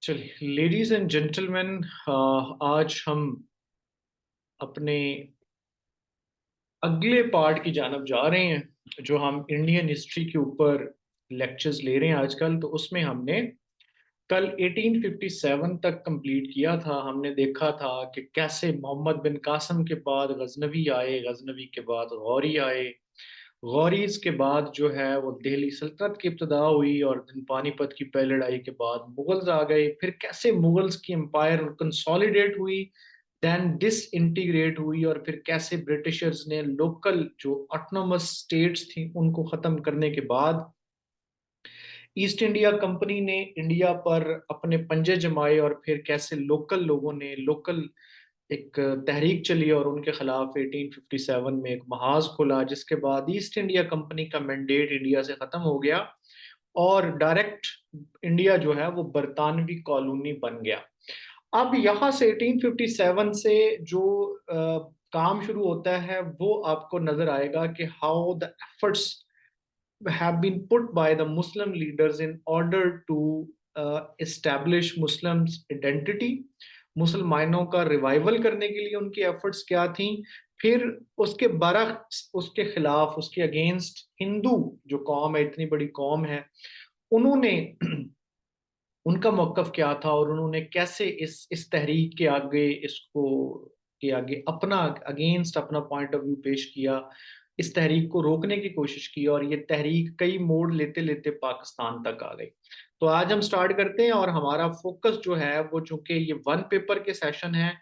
चलिए ladies and gentleman, आज हम अपने अगले पार्ट की जानब जा रहे हैं। जो हम इंडियन हिस्ट्री के ऊपर लेक्चर्स ले रहे हैं आजकल, तो उसमें हमने कल 1857 तक कंप्लीट किया था। हमने देखा था कि कैसे मोहम्मद बिन कासिम के बाद गजनवी आए, गजनवी के बाद गौरी आए, गौरीज के बाद जो है वो दिल्ली सल्तनत की इब्तदा हुई, और दिन पानीपत की पहली लड़ाई के बाद मुगल्स आ गए। फिर कैसे मुगल्स की एम्पायर कंसोलिडेट हुई, देन डिसइंटीग्रेट हुई, और फिर कैसे ब्रिटिशर्स ने लोकल जो ऑटोनोमस स्टेट्स थी उनको खत्म करने के बाद ईस्ट इंडिया कंपनी ने इंडिया पर अपने पंजे जमाए, और फिर कैसे लोकल लोगों ने लोकल एक तहरीक चली और उनके खिलाफ 1857 में एक महाज खुला, जिसके बाद ईस्ट इंडिया कंपनी का मैंडेट इंडिया से खत्म हो गया और डायरेक्ट इंडिया जो है वो बरतानवी कॉलोनी बन गया। अब यहाँ से 1857 से जो काम शुरू होता है वो आपको नजर आएगा कि how the efforts have been put by the Muslim leaders in order to establish Muslims identity। मुसलमानों का रिवाइवल करने के लिए उनकी एफर्ट्स क्या थी। फिर उसके बरक्स, उसके खिलाफ, उसके अगेंस्ट हिंदू जो कौम है, इतनी बड़ी कौम है, उन्होंने उनका मौकफ क्या था, और उन्होंने कैसे इस तहरीक के आगे इसको के आगे अपना अगेंस्ट अपना पॉइंट ऑफ व्यू पेश किया, इस तहरीक को रोकने की कोशिश की, और ये तहरीक कई मोड़ लेते लेते पाकिस्तान तक आ गई। तो आज हम स्टार्ट करते हैं, और हमारा फोकस जो है वो, चूंकि ये वन पेपर के सेशन है,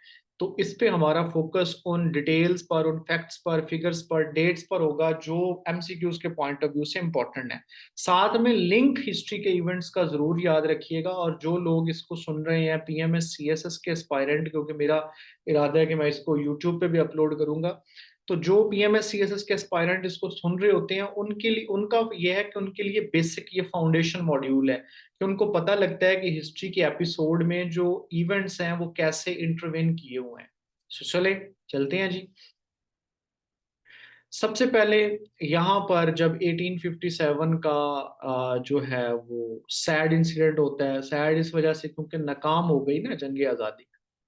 तो इस पे हमारा फोकस उन डिटेल्स पर, उन फैक्ट्स पर, फिगर्स पर, डेट्स पर होगा जो एमसीक्यूज के पॉइंट ऑफ व्यू से इंपॉर्टेंट है। साथ में लिंक हिस्ट्री के इवेंट्स का जरूर याद रखिएगा, और जो लोग इसको सुन रहे हैं पीएमएस सीएसएस के एस्पायरेंट, क्योंकि मेरा इरादा है कि मैं इसको यूट्यूब पे भी अपलोड करूंगा, तो जो पीएमएस सीएसएस के एस्पायरेंट इसको सुन रहे होते हैं उनके लिए, उनका यह है कि उनके लिए बेसिक ये फाउंडेशन मॉड्यूल है कि उनको पता लगता है कि हिस्ट्री के एपिसोड में जो इवेंट्स हैं वो कैसे इंटरवेन किए हुए हैं। चले चलते हैं जी। सबसे पहले यहाँ पर जब 1857 का जो है वो सैड इंसिडेंट होता है, सैड इस वजह से क्योंकि नाकाम हो गई ना जंग आज़ादी,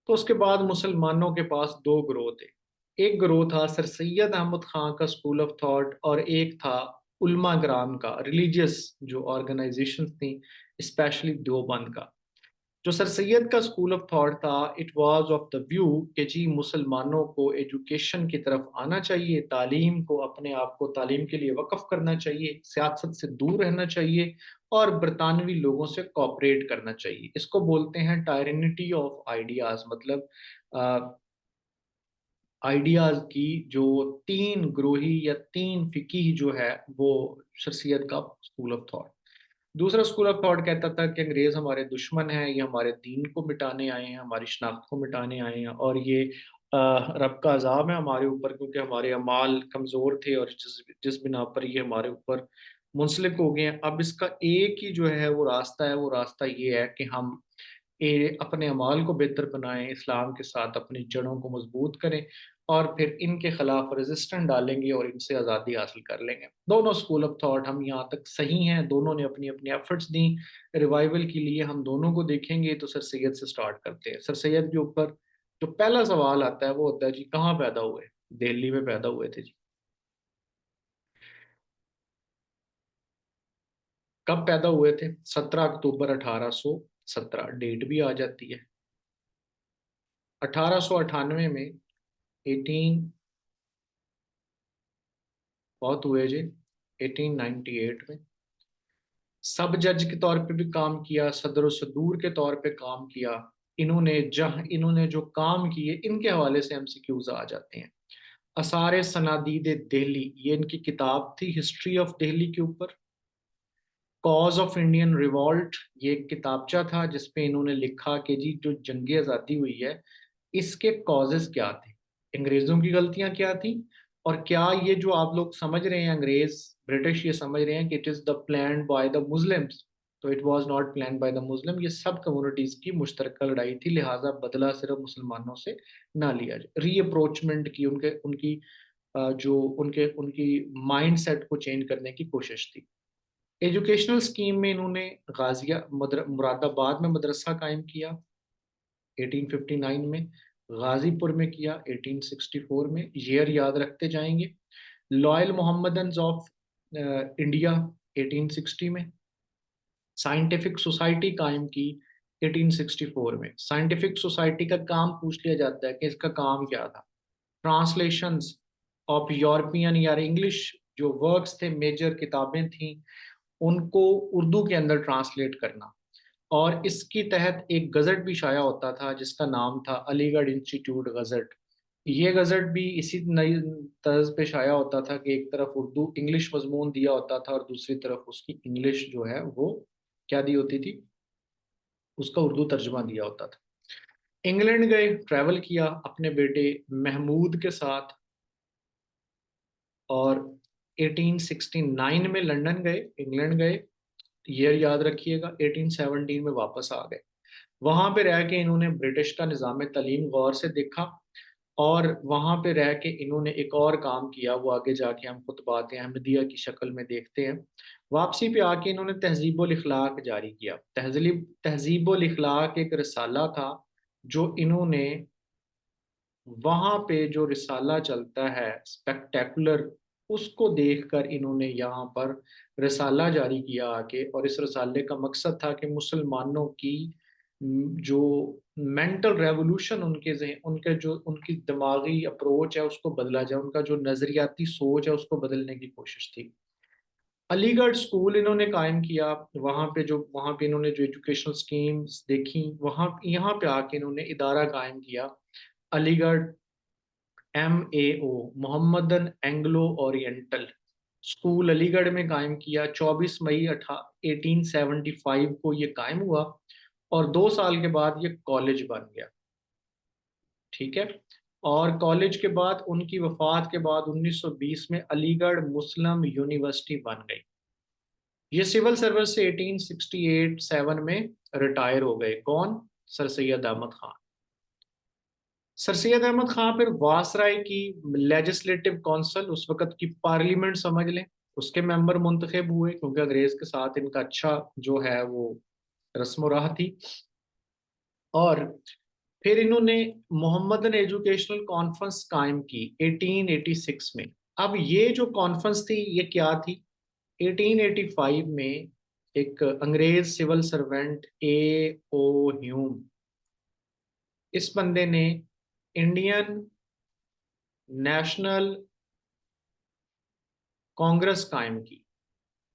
तो उसके बाद मुसलमानों के पास दो ग्रोह थे। एक ग्रोह था सर सैयद अहमद खान का स्कूल ऑफ थॉट, और एक था उल्मा ग्राम का, रिलीजियस जो ऑर्गेनाइजेशन थी, स्पेशली देवबंद का। जो सर सैयद का स्कूल ऑफ थॉट था, it was of the view कि जी मुसलमानों को एजुकेशन की तरफ आना चाहिए, तालीम को, अपने आप को तालीम के लिए वक्फ करना चाहिए, सियासत से दूर रहना चाहिए, और बरतानवी लोगों से कोऑपरेट करना चाहिए। इसको बोलते हैं टायरेनिटी ऑफ आइडियाज, मतलब आइडियाज की जो तीन ग्रोही या तीन फिकी जो है वो सर सैयद का स्कूल ऑफ थॉट। दूसरा स्कूल ऑफ थॉट कहता था कि अंग्रेज हमारे दुश्मन हैं, ये हमारे दीन को मिटाने आए हैं, हमारी शनाख्त को मिटाने आए हैं, और ये रब का अजाब है हमारे ऊपर, क्योंकि हमारे अमाल कमज़ोर थे, और जिस जिस बिना पर ये हमारे ऊपर मुंसलिक हो गए हैं। अब इसका एक ही जो है वो रास्ता है, वो रास्ता ये है कि हम अपने अमाल को बेहतर बनाएं, इस्लाम के साथ अपनी जड़ों को मजबूत करें, और फिर इनके खिलाफ रेजिस्टेंस डालेंगे और इनसे आज़ादी हासिल कर लेंगे। दोनों स्कूल ऑफ थॉट हम यहाँ तक सही हैं, दोनों ने अपनी अपनी एफर्ट्स दी रिवाइवल के लिए। हम दोनों को देखेंगे, तो सर सैयद से स्टार्ट करते हैं। सर सैयद के ऊपर जो पहला सवाल आता है वो होता है जी कहाँ पैदा हुए। दिल्ली में पैदा हुए थे जी। कब पैदा हुए थे? 17 अक्टूबर 1817, डेट भी आ जाती है। 1898 में, 18 बहुत हुए जी, 1898 में सब जज के तौर पे भी काम किया, सदर सदूर के तौर पे काम किया। इन्होंने जो काम किए इनके हवाले से एमसीक्यूज आ जाते हैं। आसार सनादीद दिल्ली, ये इनकी किताब थी हिस्ट्री ऑफ दिल्ली के ऊपर। कॉज ऑफ इंडियन रिवॉल्ट, ये एक किताबचा था जिसपे इन्होंने लिखा कि जी जो जंग आज़ादी हुई है इसके कॉजेस क्या थे, अंग्रेजों की गलतियां क्या थी, और क्या ये जो आप लोग समझ रहे हैं अंग्रेज ब्रिटिश ये समझ रहे हैं कि it is the plan by the Muslims, तो it was not plan by the Muslim, ये सब कम्युनिटीज की मुश्तरका लड़ाई थी, लिहाजा बदला सिर्फ मुसलमानों से ना लिया जाए। रीअप्रोचमेंट की उनके उनकी जो उनके उनकी माइंड सेट को चेंज करने की कोशिश थी। एजुकेशनल स्कीम में इन्होंने मुरादाबाद में मदरसा कायम किया 1859 में, गाजीपुर में किया 1864 में, ईयर याद रखते जाएंगे। लॉयल मोहम्मदन्स ऑफ इंडिया 1860 में, साइंटिफिक सोसाइटी कायम की 1864 में। साइंटिफिक सोसाइटी का काम पूछ लिया जाता है कि इसका काम क्या था। ट्रांसलेशंस ऑफ यूरोपियन या इंग्लिश जो वर्क्स थे, मेजर किताबें थी, उनको उर्दू के अंदर ट्रांसलेट करना। और इसके तहत एक गज़ट भी शाया होता था जिसका नाम था अलीगढ़ इंस्टीट्यूट गज़ट। ये गज़ट भी इसी नई तर्ज पे शाया होता था कि एक तरफ उर्दू इंग्लिश मजमून दिया होता था और दूसरी तरफ उसकी इंग्लिश जो है वो क्या दी होती थी, उसका उर्दू तर्जुमा दिया होता था। इंग्लैंड गए, ट्रैवल किया अपने बेटे महमूद के साथ, और 1869 में लंदन गए, इंग्लैंड गए, ईयर याद रखिएगा। 1817 में वापस आ गए। वहां पे रह के इन्होंने ब्रिटिश का निज़ाम तालीम गौर से देखा, और वहां पे रह के इन्होंने एक और काम किया, वो आगे जाके हम खुतबात अहमदिया की शक्ल में देखते हैं। वापसी पे आके इन्होंने तहजीबुल इखलाक जारी किया। तहजीबुल इखलाक एक रिसाला था जो इन्होंने, वहां पे जो रिसाला चलता है स्पेक्टेकुलर, उसको देखकर इन्होंने यहाँ पर रिसाला जारी किया आके। और इस रिसाले का मकसद था कि मुसलमानों की जो मेंटल रेवोल्यूशन उनके जहन, उनके जो उनकी दिमागी अप्रोच है उसको बदला जाए, उनका जो नजरियाती सोच है उसको बदलने की कोशिश थी। अलीगढ़ स्कूल इन्होंने कायम किया। वहाँ पे इन्होंने जो एजुकेशनल स्कीम्स देखी, वहाँ यहाँ पे आके इन्होंने इदारा कायम किया, Aligarh MAO, Mohammedan Anglo oriental school Aligarh में कायम किया। 24 मई 1875 को ये कायम हुआ, और 2 साल के बाद ये कॉलेज बन गया। ठीक है। और कॉलेज के बाद उनकी वफात के बाद 1920 में अलीगढ़ मुस्लिम यूनिवर्सिटी बन गई। ये सिविल सर्विस से 1868-7 में रिटायर हो गए। कौन? सर सैयद अहमद खान। सर सैयद अहमद खान फिर वासराय की लेजिस्लेटिव काउंसिल, उस वक्त की पार्लियामेंट समझ लें, उसके मेंबर मुंतखब हुए, क्योंकि अंग्रेज के साथ इनका अच्छा जो है वो रस्म राह थी। और फिर इन्होंने मोहम्मदन एजुकेशनल कॉन्फ्रेंस कायम की 1886 में। अब ये जो कॉन्फ्रेंस थी ये क्या थी? 1885 में एक अंग्रेज सिविल सर्वेंट A.O. ह्यूम, इस बंदे ने इंडियन नेशनल कांग्रेस कायम की,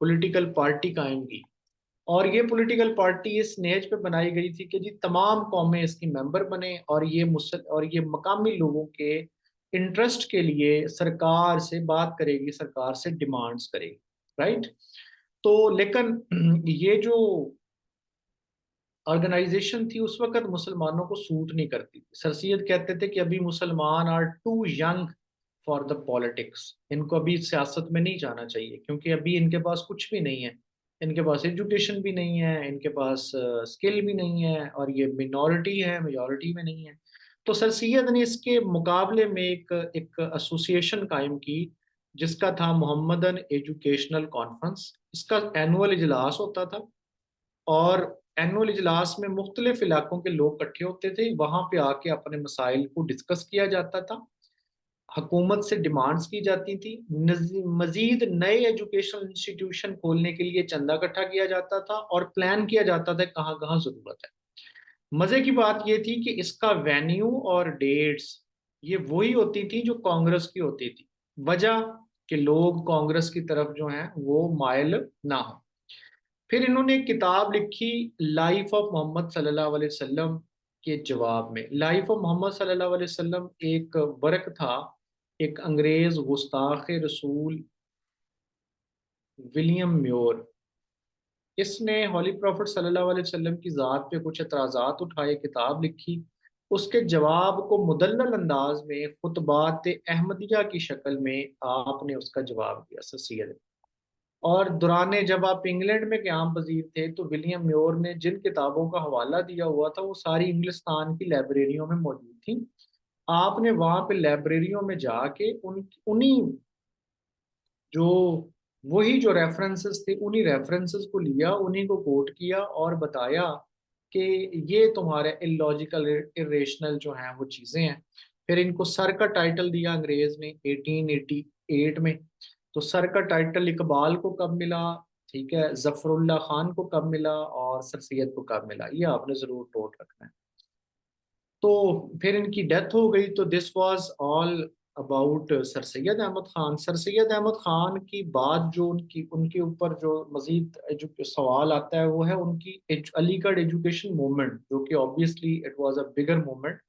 पॉलिटिकल पार्टी कायम की। और ये पॉलिटिकल पार्टी इस नेज पे बनाई गई थी कि जी तमाम कौमें इसकी मेंबर बने, और ये मकामी लोगों के इंटरेस्ट के लिए सरकार से बात करेगी, सरकार से डिमांड्स करेगी। राइट। तो लेकिन ये जो ऑर्गेनाइजेशन थी उस वक्त मुसलमानों को सूट नहीं करती थी। सर सैयद कहते थे कि अभी मुसलमान are too young for the politics, इनको अभी सियासत में नहीं जाना चाहिए, क्योंकि अभी इनके पास कुछ भी नहीं है। इनके पास एजुकेशन भी नहीं है, इनके पास स्किल भी नहीं है, और ये मिनॉरिटी है, मेजॉरिटी में नहीं है। तो सर सैयद ने इसके मुकाबले में एक एक एसोसिएशन कायम की, जिसका था मोहम्मदन एजुकेशनल कॉन्फ्रेंस। इसका एनुअल इजलास होता था, और एनुअल इजलास में मुख्तलिफ इलाकों के लोग इकट्ठे होते थे, वहां पे आके अपने मसाइल को डिस्कस किया जाता था, हुकूमत से डिमांड्स की जाती थी, मजीद नए एजुकेशनल इंस्टीट्यूशन खोलने के लिए चंदा इकट्ठा किया जाता था, और प्लान किया जाता था कहाँ कहाँ जरूरत है। मजे की बात यह थी कि इसका वेन्यू और डेट्स ये वही होती थी जो कांग्रेस की होती थी, वजह कि लोग कांग्रेस की तरफ जो है वो मायल ना हो। फिर इन्होंने एक किताब लिखी लाइफ ऑफ मोहम्मद सल्लल्लाहु अलैहि वसल्लम के जवाब में। लाइफ ऑफ मोहम्मद सल्लल्लाहु अलैहि वसल्लम एक वर्क था, एक अंग्रेज गुस्ताख रसूल विलियम म्योर, इसने हॉली प्रॉफिट सल्लल्लाहु अलैहि वसल्लम की ज़ात पे कुछ एतराज़ात उठाए, किताब लिखी। उसके जवाब को मुदल्लल अंदाज में खुतबात अहमदिया की शक्ल में आपने उसका जवाब दिया सर सैयद। और दौरान जब आप इंग्लैंड में क़याम पजीर थे तो विलियम म्योर ने जिन किताबों का हवाला दिया हुआ था वो सारी इंग्लिस्तान की लाइब्रेरियों में मौजूद थी। आपने वहां पे लाइब्रेरियों में जाके उन उन्हीं जो वही जो रेफरेंसेस थे उन्हीं रेफरेंसेस को लिया, उन्हीं को कोट किया और बताया कि ये तुम्हारे इलॉजिकल इरेशनल जो हैं वो चीज़ें हैं। फिर इनको सर का टाइटल दिया अंग्रेज ने 1888 में। तो सर का टाइटल इकबाल को कब मिला, ठीक है, जफरुल्लाह खान को कब मिला और सर सैयद को कब मिला, ये आपने ज़रूर नोट रखना है। तो फिर इनकी डेथ हो गई। तो this was all about sir Syed Ahmad Khan. Sir Syed Ahmad Khan की बात जो उनकी उनके ऊपर जो मजीद सवाल आता है वो है उनकी अलीगढ़ एजुकेशन मूवमेंट, जो कि obviously it was a bigger movement,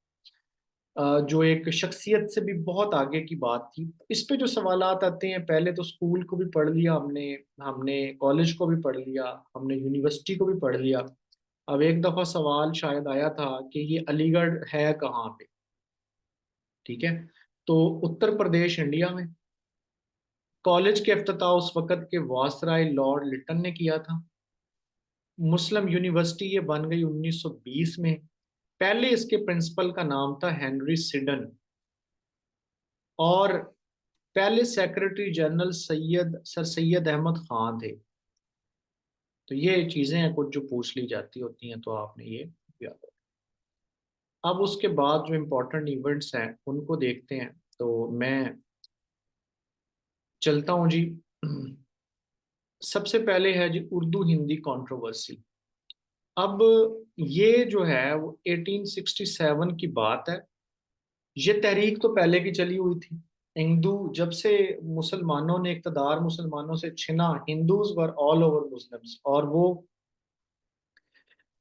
जो एक शख्सियत से भी बहुत आगे की बात थी। इस पे जो सवालात आते हैं, पहले तो स्कूल को भी पढ़ लिया हमने, हमने कॉलेज को भी पढ़ लिया, हमने यूनिवर्सिटी को भी पढ़ लिया। अब एक दफा सवाल शायद आया था कि ये अलीगढ़ है कहाँ पे, ठीक है। तो उत्तर प्रदेश इंडिया में। कॉलेज के इफ्तिताह उस वक्त के वासराय लॉर्ड लिटन ने किया था। मुस्लिम यूनिवर्सिटी ये बन गई 1920 में। पहले इसके प्रिंसिपल का नाम था हेनरी सिडन, और पहले secretary general Syed sir Syed Ahmad Khan थे। तो ये चीजें हैं कुछ जो पूछ ली जाती होती हैं, तो आपने ये याद रखना। अब उसके बाद जो इम्पोर्टेंट इवेंट्स हैं उनको देखते हैं। तो मैं चलता हूँ जी। सबसे पहले है जी उर्दू हिंदी कंट्रोवर्सी। अब ये जो है वो 1867 की बात है। ये तहरीक तो पहले की चली हुई थी। हिंदू जब से मुसलमानों ने इक़्तिदार मुसलमानों से छिना, Hindus were all over Muslims, और वो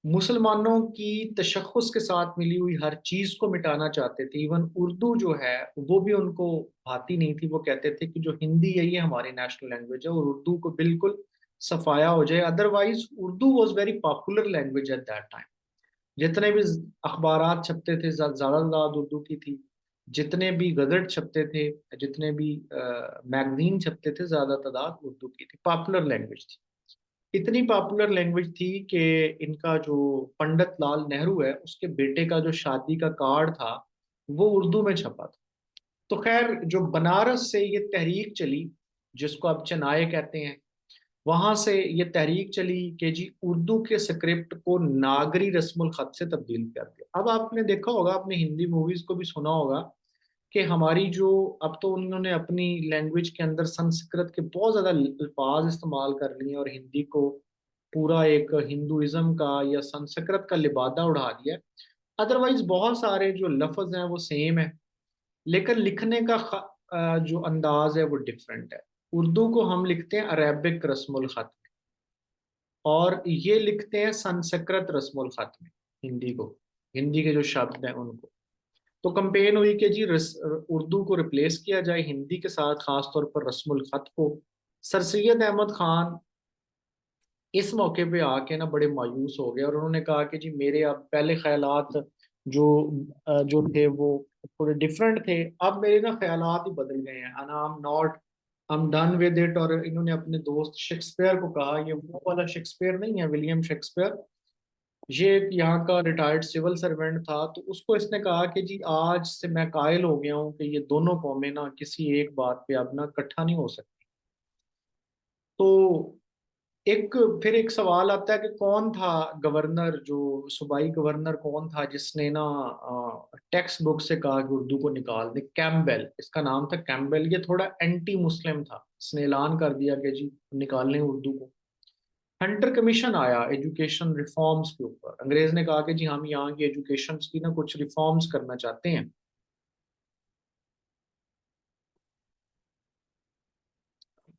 मुसलमानों की तशख़्ख़ुस के साथ मिली हुई हर चीज़ को मिटाना चाहते थे। इवन उर्दू जो है वो भी उनको भाती नहीं थी। वो कहते थे कि जो हिंदी है ये हमारी नेशनल लैंग्वेज है और उर्दू को बिल्कुल सफाया हो जाए। Otherwise Urdu was very popular language at that time. जितने भी अखबारात छपते थे ज़्यादा तादाद उर्दू की थी। जितने भी गज़ट छपते थे, जितने भी मैगजीन छपते थे, ज़्यादा तादाद उर्दू की थी, पॉपुलर लैंग्वेज थी। इतनी पॉपुलर लैंग्वेज थी कि इनका जो पंडित लाल नेहरू है उसके बेटे का जो शादी का कार्ड था वो उर्दू में छपा था। तो खैर जो बनारस से ये तहरीक चली, जिसको अब चनाए कहते हैं, वहां से ये तहरीक चली कि जी उर्दू के स्क्रिप्ट को नागरी रस्मुल खत से तब्दील कर दिया। अब आपने देखा होगा, आपने हिंदी मूवीज को भी सुना होगा कि हमारी जो, अब तो उन्होंने अपनी लैंग्वेज के अंदर संस्कृत के बहुत ज्यादा अल्फाज इस्तेमाल कर लिए और हिंदी को पूरा एक हिंदुइज्म का या संस्कृत का लिबादा उड़ा दिया। अदरवाइज बहुत सारे जो लफ्ज हैं वो सेम है, लेकिन लिखने का जो अंदाज है वो डिफरेंट है। उर्दू को हम लिखते हैं अरेबिक रस्मुल खत में, और ये लिखते हैं संस्कृत रस्मुल खत में हिंदी को, हिंदी के जो शब्द हैं उनको। तो कंपेन हुई कि जी उर्दू को रिप्लेस किया जाए हिंदी के साथ, खासतौर पर रस्मुल खत को। सर सैयद अहमद खान इस मौके पे आके ना बड़े मायूस हो गए और उन्होंने कहा कि जी मेरे अब पहले ख्यालात जो जो थे वो थोड़े डिफरेंट थे, अब मेरे ना ख्यालात ही बदल गए हैं, and I am not, I am done with it. और इन्होंने अपने दोस्त शेक्सपियर को कहा, ये वो वाला शेक्सपियर नहीं है विलियम शेक्सपियर, ये एक यहाँ का रिटायर्ड सिविल सर्वेंट था। तो उसको इसने कहा कि जी आज से मैं कायल हो गया हूँ कि ये दोनों कौमें ना किसी एक बात पे अब ना इकट्ठा नहीं हो सकती। तो एक फिर एक सवाल आता है कि कौन था गवर्नर, जो सूबाई गवर्नर कौन था जिसने ना टेक्स्ट बुक से कहा कि उर्दू को निकाल दे। कैम्बेल, इसका नाम था कैम्बेल। ये थोड़ा एंटी मुस्लिम था, इसने ऐलान कर दिया कि जी निकालने उर्दू को। हंटर कमीशन आया एजुकेशन रिफॉर्म्स के ऊपर। अंग्रेज ने कहा कि जी हम यहाँ की एजुकेशन की ना कुछ रिफॉर्म्स करना चाहते हैं।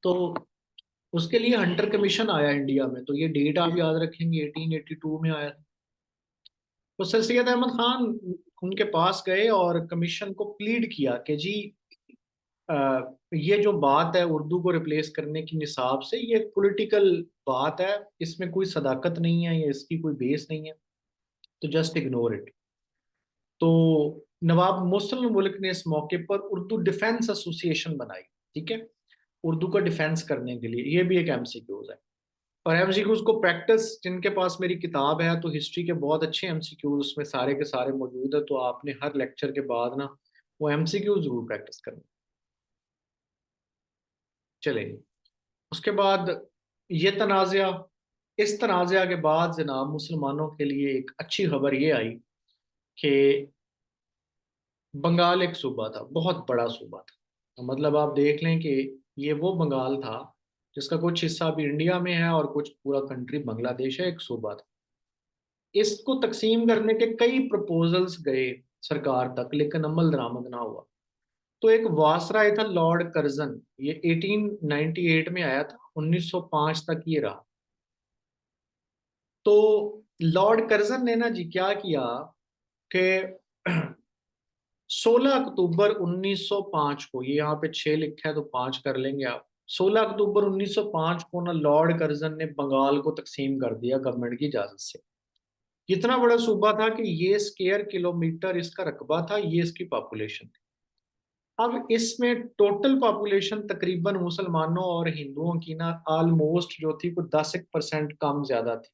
तो उसके लिए हंटर कमीशन आया इंडिया में। तो ये डेट आप याद रखेंगे, 1882 में आया। तो सर सैयद अहमद खान उनके पास गए और कमीशन को प्लीड किया कि जी ये जो बात है उर्दू को रिप्लेस करने की निसाब से, ये पॉलिटिकल बात है, इसमें कोई सदाकत नहीं है, ये इसकी कोई बेस नहीं है, तो जस्ट इग्नोर इट। तो नवाब मुस्लिम मुल्क ने इस मौके पर उर्दू डिफेंस एसोसिएशन बनाई, ठीक है, उर्दू का डिफेंस करने के लिए। ये भी एक एमसीक्यूज है। और एमसीक्यूज को प्रैक्टिस, जिनके पास मेरी किताब है तो हिस्ट्री के बहुत अच्छे एमसीक्यूज उसमें सारे के सारे मौजूद है, तो आपने हर लेक्चर के बाद ना वो एमसीक्यू जरूर प्रैक्टिस करना। चलें। उसके बाद ये तनाज़ा, इस तनाज़ा के बाद जनाब मुसलमानों के लिए एक अच्छी खबर ये आई कि बंगाल एक सूबा था, बहुत बड़ा सूबा था। तो मतलब आप देख लें कि ये वो बंगाल था जिसका कुछ हिस्सा अभी इंडिया में है और कुछ पूरा कंट्री बांग्लादेश है, एक सूबा था। इसको तकसीम करने के कई प्रपोजल्स गए सरकार तक, लेकिन अमल दरामद ना हुआ। तो एक वासराय था लॉर्ड कर्जन, ये 1898 में आया था, 1905 तक ये रहा। तो लॉर्ड कर्जन ने ना जी क्या किया कि 16 अक्टूबर 1905 को, ये यहाँ पे 6 लिखा है तो 5 कर लेंगे आप, 16 अक्टूबर 1905 को ना लॉर्ड कर्जन ने बंगाल को तकसीम कर दिया गवर्नमेंट की इजाजत से। इतना बड़ा सूबा था कि ये स्क्वायर किलोमीटर इसका रकबा था, ये इसकी पॉपुलेशन थी। अब इसमें टोटल पॉपुलेशन तकरीबन मुसलमानों और हिंदुओं की ना ऑलमोस्ट जो थी वो 10% कम ज्यादा थी।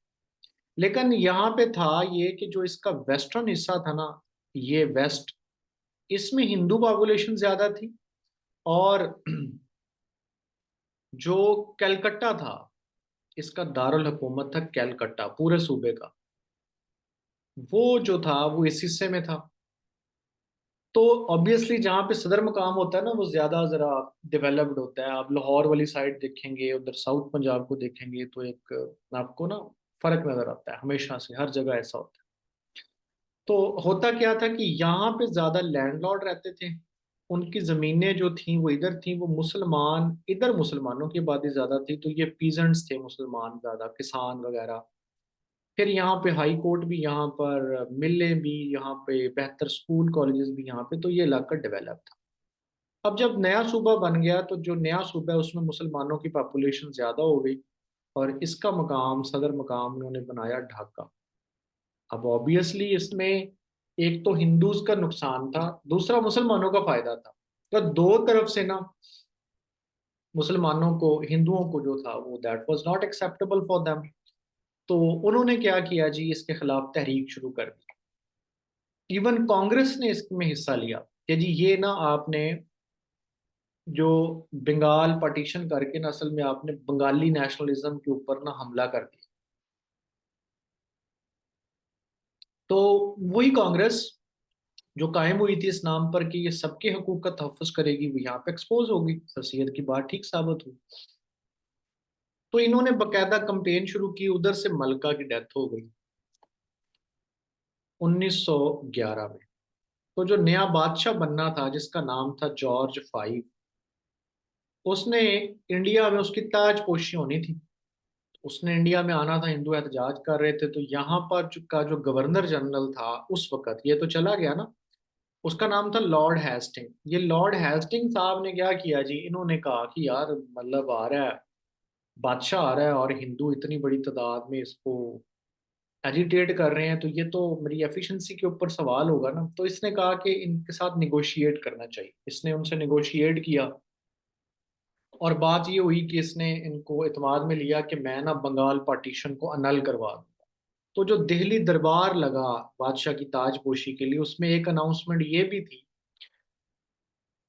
लेकिन यहाँ पे था ये कि जो इसका वेस्टर्न हिस्सा था ना, ये वेस्ट, इसमें हिंदू पॉपुलेशन ज्यादा थी। और जो कैलकट्टा था, इसका दारुल हुकूमत था कैलकट्टा पूरे सूबे का, वो जो था वो इस हिस्से में था। तो ऑब्वियसली जहाँ पे सदर मकाम होता है ना वो ज्यादा जरा डेवलप्ड होता है। आप लाहौर वाली साइड देखेंगे, उधर साउथ पंजाब को देखेंगे तो एक आपको ना फर्क नजर आता है, हमेशा से हर जगह ऐसा होता है। तो होता क्या था कि यहाँ पे ज्यादा लैंडलॉर्ड रहते थे, उनकी जमीनें जो थी वो इधर थी, वो मुसलमान, इधर मुसलमानों की आबादी ज्यादा थी, तो ये पीजेंट्स थे मुसलमान, ज्यादा किसान वगैरह। फिर यहाँ पे हाई कोर्ट भी यहाँ पर, मिलें भी यहाँ पे, बेहतर स्कूल कॉलेजेस भी यहाँ पे, तो ये इलाका डेवलप था। अब जब नया सूबा बन गया तो जो नया सूबा है उसमें मुसलमानों की पॉपुलेशन ज्यादा हो गई, और इसका मकाम, सदर मकाम उन्होंने बनाया ढाका। अब ऑब्वियसली इसमें एक तो हिंदूज का नुकसान था, दूसरा मुसलमानों का फायदा था। तो दो तरफ से ना मुसलमानों को, हिंदुओं को जो था वो that was not acceptable for them. तो उन्होंने क्या किया जी, इसके खिलाफ तहरीक शुरू कर दी। इवन कांग्रेस ने इसमें हिस्सा लिया कि जी ये ना आपने जो बंगाल पार्टीशन करके ना असल में आपने बंगाली नेशनलिज्म के ऊपर ना हमला कर दिया। तो वही कांग्रेस जो कायम हुई थी इस नाम पर कि ये सबके हकूक का तहफ़्फ़ुज़ करेगी, वो यहाँ पे एक्सपोज होगी, सर सैयद की बात ठीक साबित हुई। तो इन्होंने बकायदा कंपेन शुरू की, उधर से मलका की डेथ हो गई 1911 में। तो जो नया बादशाह बनना था जिसका नाम था जॉर्ज फाइव, उसने इंडिया में, उसकी ताजपोशी होनी थी, उसने इंडिया में आना था, हिंदू एहतजाज कर रहे थे, तो यहाँ पर का जो गवर्नर जनरल था उस वक्त, ये तो चला गया ना, उसका नाम था लॉर्ड हेस्टिंग। ये लॉर्ड हेस्टिंग साहब ने क्या किया जी, इन्होंने कहा कि यार मतलब आ रहा है, बादशाह आ रहा है और हिंदू इतनी बड़ी तादाद में इसको एजिटेट कर रहे हैं, तो ये तो मेरी एफिशिएंसी के ऊपर सवाल होगा ना। तो इसने कहा कि इनके साथ निगोशिएट करना चाहिए, इसने उनसे निगोशिएट किया, और बात ये हुई कि इसने इनको इत्मीनान में लिया कि मैं ना बंगाल पार्टीशन को अनल करवा दूं। तो जो दिल्ली दरबार लगा बादशाह की ताजपोशी के लिए, उसमें एक अनाउंसमेंट ये भी थी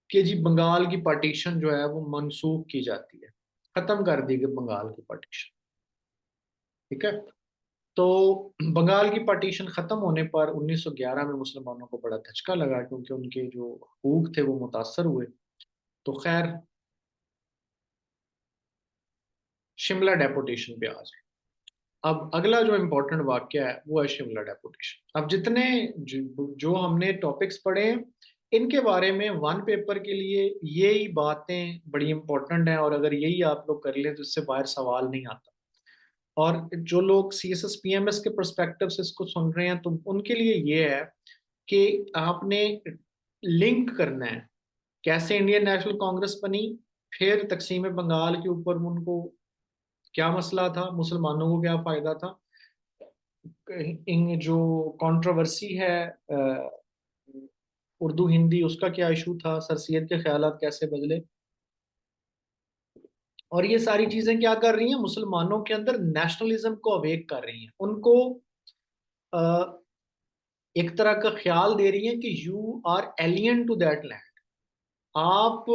कि जी बंगाल की पार्टीशन जो है वो मनसूख की जाती है, खत्म कर दी गई बंगाल की पार्टीशन। ठीक है। तो बंगाल की पार्टीशन खत्म होने पर 1911 में मुसलमानों को बड़ा धचका लगा, क्योंकि उनके जो हकूक थे वो मुतासर हुए। तो खैर, शिमला डेपुटेशन पे आ जाए। अब अगला जो इम्पोर्टेंट वाक्य है वो है शिमला डेपुटेशन। अब जितने जो हमने टॉपिक्स पढ़े हैं, इनके बारे में वन पेपर के लिए यही बातें बड़ी इंपॉर्टेंट हैं, और अगर यही आप लोग कर लें तो इससे बाहर सवाल नहीं आता। और जो लोग C S S P M S के परस्पेक्टिव से इसको सुन रहे हैं, तो उनके लिए ये है कि आपने लिंक करना है कैसे इंडियन नेशनल कांग्रेस बनी, फिर तकसीम बंगाल के ऊपर उनको क्या मसला था, मुसलमानों को क्या फायदा था, इन जो कंट्रोवर्सी है उर्दू हिंदी उसका क्या इशू था, सर सैयद के ख्यालात कैसे बदले। और ये सारी चीजें क्या कर रही हैं, मुसलमानों के अंदर नेशनलिज्म को अवेक कर रही हैं, उनको अ, एक तरह का ख्याल दे रही हैं कि you are alien to that land. आप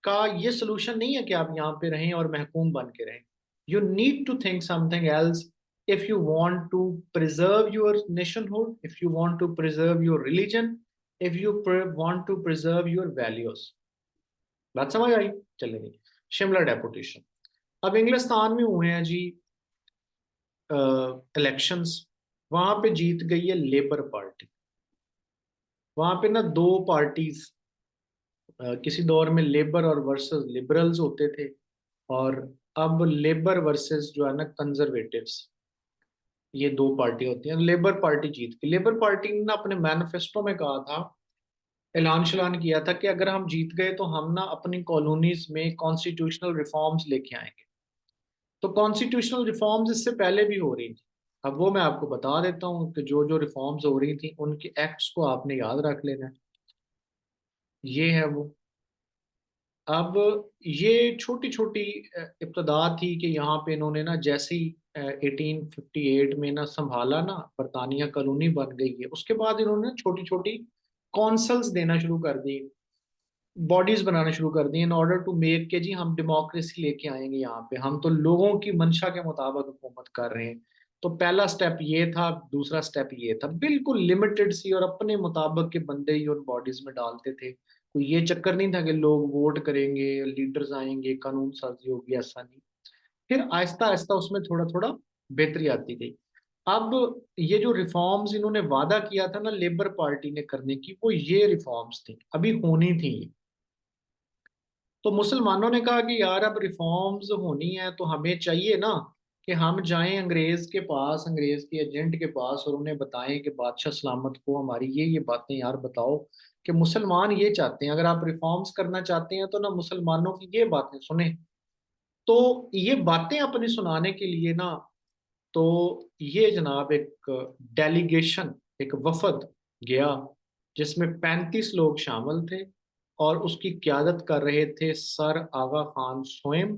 का ये सोल्यूशन नहीं है कि आप यहाँ पे रहें और महकूम बन के रहें। You need to think something else if you want to preserve your nationhood, if you want to preserve your religion, if you want to preserve your values. बात समझ आई? चलेगी। शिमला डेपुटेशन अब इंग्लिस्तान में हुए हैं जी इलेक्शंस। वहां पे जीत गई है लेबर पार्टी। वहां पे ना दो पार्टीज, किसी दौर में लेबर और वर्सेस लिबरल्स होते थे, और अब लेबर वर्सेस जो है ना कंजर्वेटिव्स, ये दो पार्टी होती हैं। लेबर पार्टी जीत गई। लेबर पार्टी ने ना अपने मैनिफेस्टो में कहा था, ऐलान शलान किया था कि अगर हम जीत गए तो हम ना अपनी कॉलोनीज में कॉन्स्टिट्यूशनल रिफॉर्म्स लेके आएंगे। तो कॉन्स्टिट्यूशनल रिफॉर्म्स इससे पहले भी हो रही थी। अब वो मैं आपको बता देता हूँ कि जो जो रिफॉर्म्स हो रही थी उनके एक्ट्स को आपने याद रख लेना है। ये है वो। अब ये छोटी छोटी इब्तदा थी कि यहाँ पे इन्होंने ना जैसे ही 1858 में ना संभाला ना, बरतानिया कॉलोनी बन गई है, उसके बाद इन्होंने छोटी छोटी कौंसल्स देना शुरू कर दी, बॉडीज बनाना शुरू कर दी इन ऑर्डर टू मेक के जी हम डेमोक्रेसी लेके आएंगे यहाँ पे, हम तो लोगों की मंशा के मुताबिक हुकूमत कर रहे हैं। तो पहला स्टेप ये था, दूसरा स्टेप ये था, बिल्कुल लिमिटेड सी और अपने मुताबिक के बंदे ही उन बॉडीज में डालते थे। कोई ये चक्कर नहीं था कि लोग वोट करेंगे, लीडर्स आएंगे, कानून साजी होगी, ऐसा नहीं। फिर आहिस्ता आहिस्ता उसमें थोड़ा थोड़ा बेहतरी आती गई। अब ये जो रिफॉर्म्स इन्होंने वादा किया था ना लेबर पार्टी ने करने की, वो ये रिफॉर्म्स थी, अभी होनी थी। तो मुसलमानों ने कहा कि यार अब रिफॉर्म्स होनी है तो हमें चाहिए ना कि हम जाएं अंग्रेज के पास, अंग्रेज के एजेंट के पास, और उन्हें बताएं कि बादशाह सलामत को हमारी ये बातें यार बताओ कि मुसलमान ये चाहते हैं, अगर आप रिफॉर्म्स करना चाहते हैं तो ना मुसलमानों की ये बातें सुने। तो ये बातें अपने सुनाने के लिए ना, तो ये जनाब एक डेलीगेशन, एक वफद गया, जिसमें 35 लोग शामिल थे, और उसकी क्यादत कर रहे थे सर आगा खान स्वयं।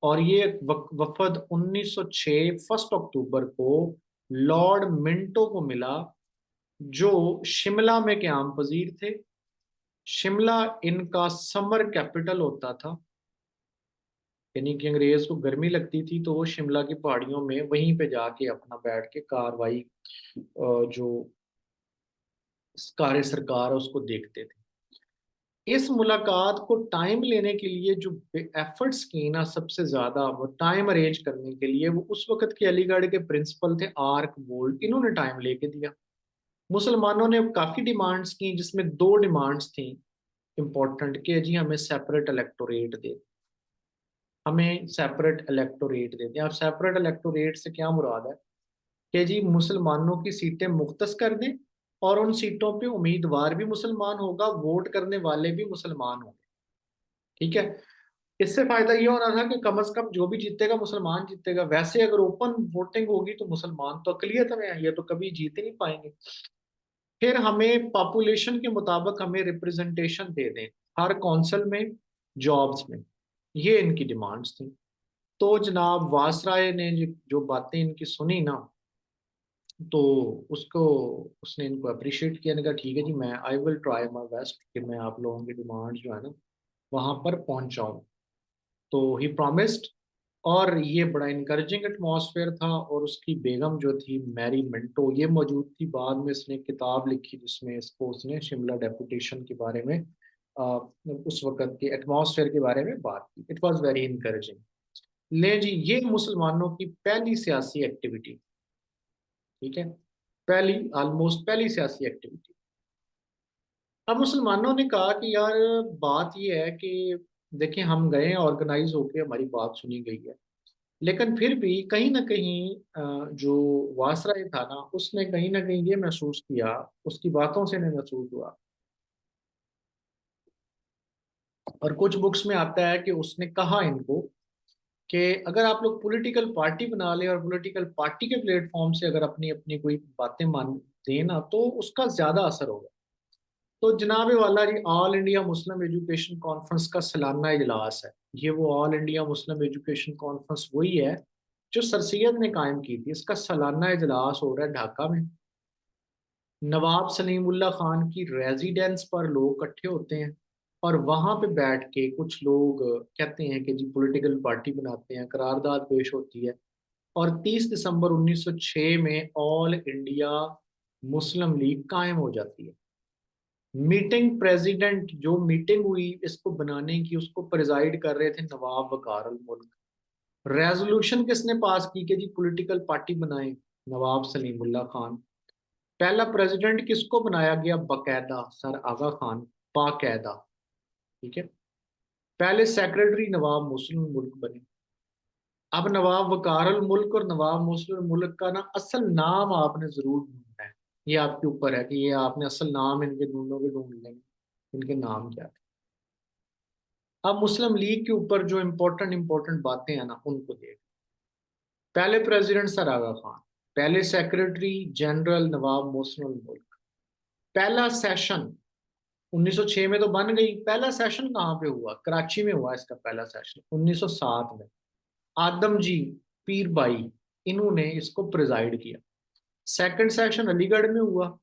और ये वफद 1906 1 अक्टूबर को लॉर्ड मिंटो को मिला, जो शिमला में क़याम पजीर थे। शिमला इनका समर कैपिटल होता था, यानी कि अंग्रेज को गर्मी लगती थी तो वो शिमला की पहाड़ियों में वहीं पे जाके अपना बैठ के कार्रवाई, जो कार्य सरकार है उसको देखते थे। इस मुलाकात को टाइम लेने के लिए जो एफर्ट्स किए ना सबसे ज्यादा, वो टाइम अरेंज करने के लिए, वो उस वक्त के अलीगढ़ के प्रिंसिपल थे आर्क वोल्ड, इन्होंने टाइम लेके दिया। मुसलमानों ने काफी डिमांड्स की, जिसमें दो डिमांड्स थी इंपॉर्टेंट, कि जी हमें सेपरेट इलेक्टोरेट दे, हमें सेपरेट इलेक्टोरेट दे दें। अब सेपरेट इलेक्टोरेट से क्या मुराद है कि जी मुसलमानों की सीटें मुख्तस कर दें, और उन सीटों पे उम्मीदवार भी मुसलमान होगा, वोट करने वाले भी मुसलमान होंगे। ठीक है। इससे फायदा ये होना था कि कम से कम जो भी जीतेगा मुसलमान जीतेगा। वैसे अगर ओपन वोटिंग होगी तो मुसलमान तो अकलियत में है, ये तो कभी जीत ही नहीं पाएंगे। फिर हमें पॉपुलेशन के मुताबिक हमें रिप्रेजेंटेशन दे दें हर कौंसिल में, जॉब्स में। ये इनकी डिमांड्स थी। तो जनाब वासराय ने जो बातें इनकी सुनी ना, तो उसको उसने इनको अप्रिशिएट किया, ने कहा ठीक है जी, मैं I will try my best कि मैं आप लोगों की डिमांड जो है ना वहां पर पहुंचाऊं। तो ही प्रॉमिस्ड। और ये बड़ा इनकरेजिंग एटमॉस्फेयर था। और उसकी बेगम जो थी मैरी मिंटो, ये मौजूद थी। बाद में इसने एक किताब लिखी जिसमें इसको उसने शिमला डेपुटेशन के बारे में, उस वक्त के एटमॉस्फेयर के बारे में बात की। It was very encouraging. ले जी, ये मुसलमानों की पहली सियासी एक्टिविटी। ठीक है, पहली, ऑलमोस्ट पहली सियासी एक्टिविटी। अब मुसलमानों ने कहा कि यार बात यह है कि देखिए हम गए, ऑर्गेनाइज होके हमारी बात सुनी गई है, लेकिन फिर भी कहीं ना कहीं जो वासराय था ना, उसने कहीं ना कहीं ये महसूस किया, उसकी बातों से ने महसूस हुआ, और कुछ बुक्स में आता है कि उसने कहा इनको कि अगर आप लोग पॉलिटिकल पार्टी बना लें और पॉलिटिकल पार्टी के प्लेटफॉर्म से अगर अपनी अपनी कोई बातें मान दें ना, तो उसका ज्यादा असर होगा। तो जनाब वाला जी, all India Muslim education conference का सालाना इजलास है। ये वो all India Muslim education conference वही है जो सर सैयद ने कायम की थी। इसका सालाना इजलास हो रहा है ढाका में। नवाब सलीमुल्लाह खान की रेजिडेंस पर लोग इकट्ठे होते हैं। और वहां पे बैठ के कुछ लोग कहते हैं कि जी पॉलिटिकल पार्टी बनाते हैं, करारदाद पेश होती है, और 30 दिसंबर 1906 में ऑल इंडिया मुस्लिम लीग कायम हो जाती है। मीटिंग प्रेसिडेंट, जो मीटिंग हुई इसको बनाने की, उसको प्रिजाइड कर रहे थे नवाब वकार अल मुल्क। रेजोल्यूशन किसने पास की कि जी पॉलिटिकल पार्टी बनाए? नवाब सलीमुल्लाह खान। पहला प्रेसिडेंट किसको बनाया गया? बाकायदा सर आगा खान, बाकायदा। ठीक है। पहले सेक्रेटरी नवाब मुस्लिम मुल्क बने। अब नवाब वकार अल मुल्क और नवाब मुस्लिम मुल्क का ना असल नाम आपने जरूर ढूंढना है। ये आपके ऊपर है कि ये आपने असल नाम इनके ढूंढोगे, ढूंढ लेंगे इनके नाम क्या थे। अब मुस्लिम लीग के ऊपर जो इम्पोर्टेंट इम्पोर्टेंट बातें हैं ना उनको देख। पहले प्रेसिडेंट सर आगा खान, पहले सेक्रेटरी जनरल नवाब मुस्लिम मुल्क। पहला सेशन 1906 में तो बन गई, पहला सेशन कहाँ पे हुआ? कराची में हुआ इसका पहला सेशन 1907 में। आदम जी पीर भाई, इन्होंने इसको प्रिजाइड किया। सेकंड सेशन अलीगढ़ में हुआ।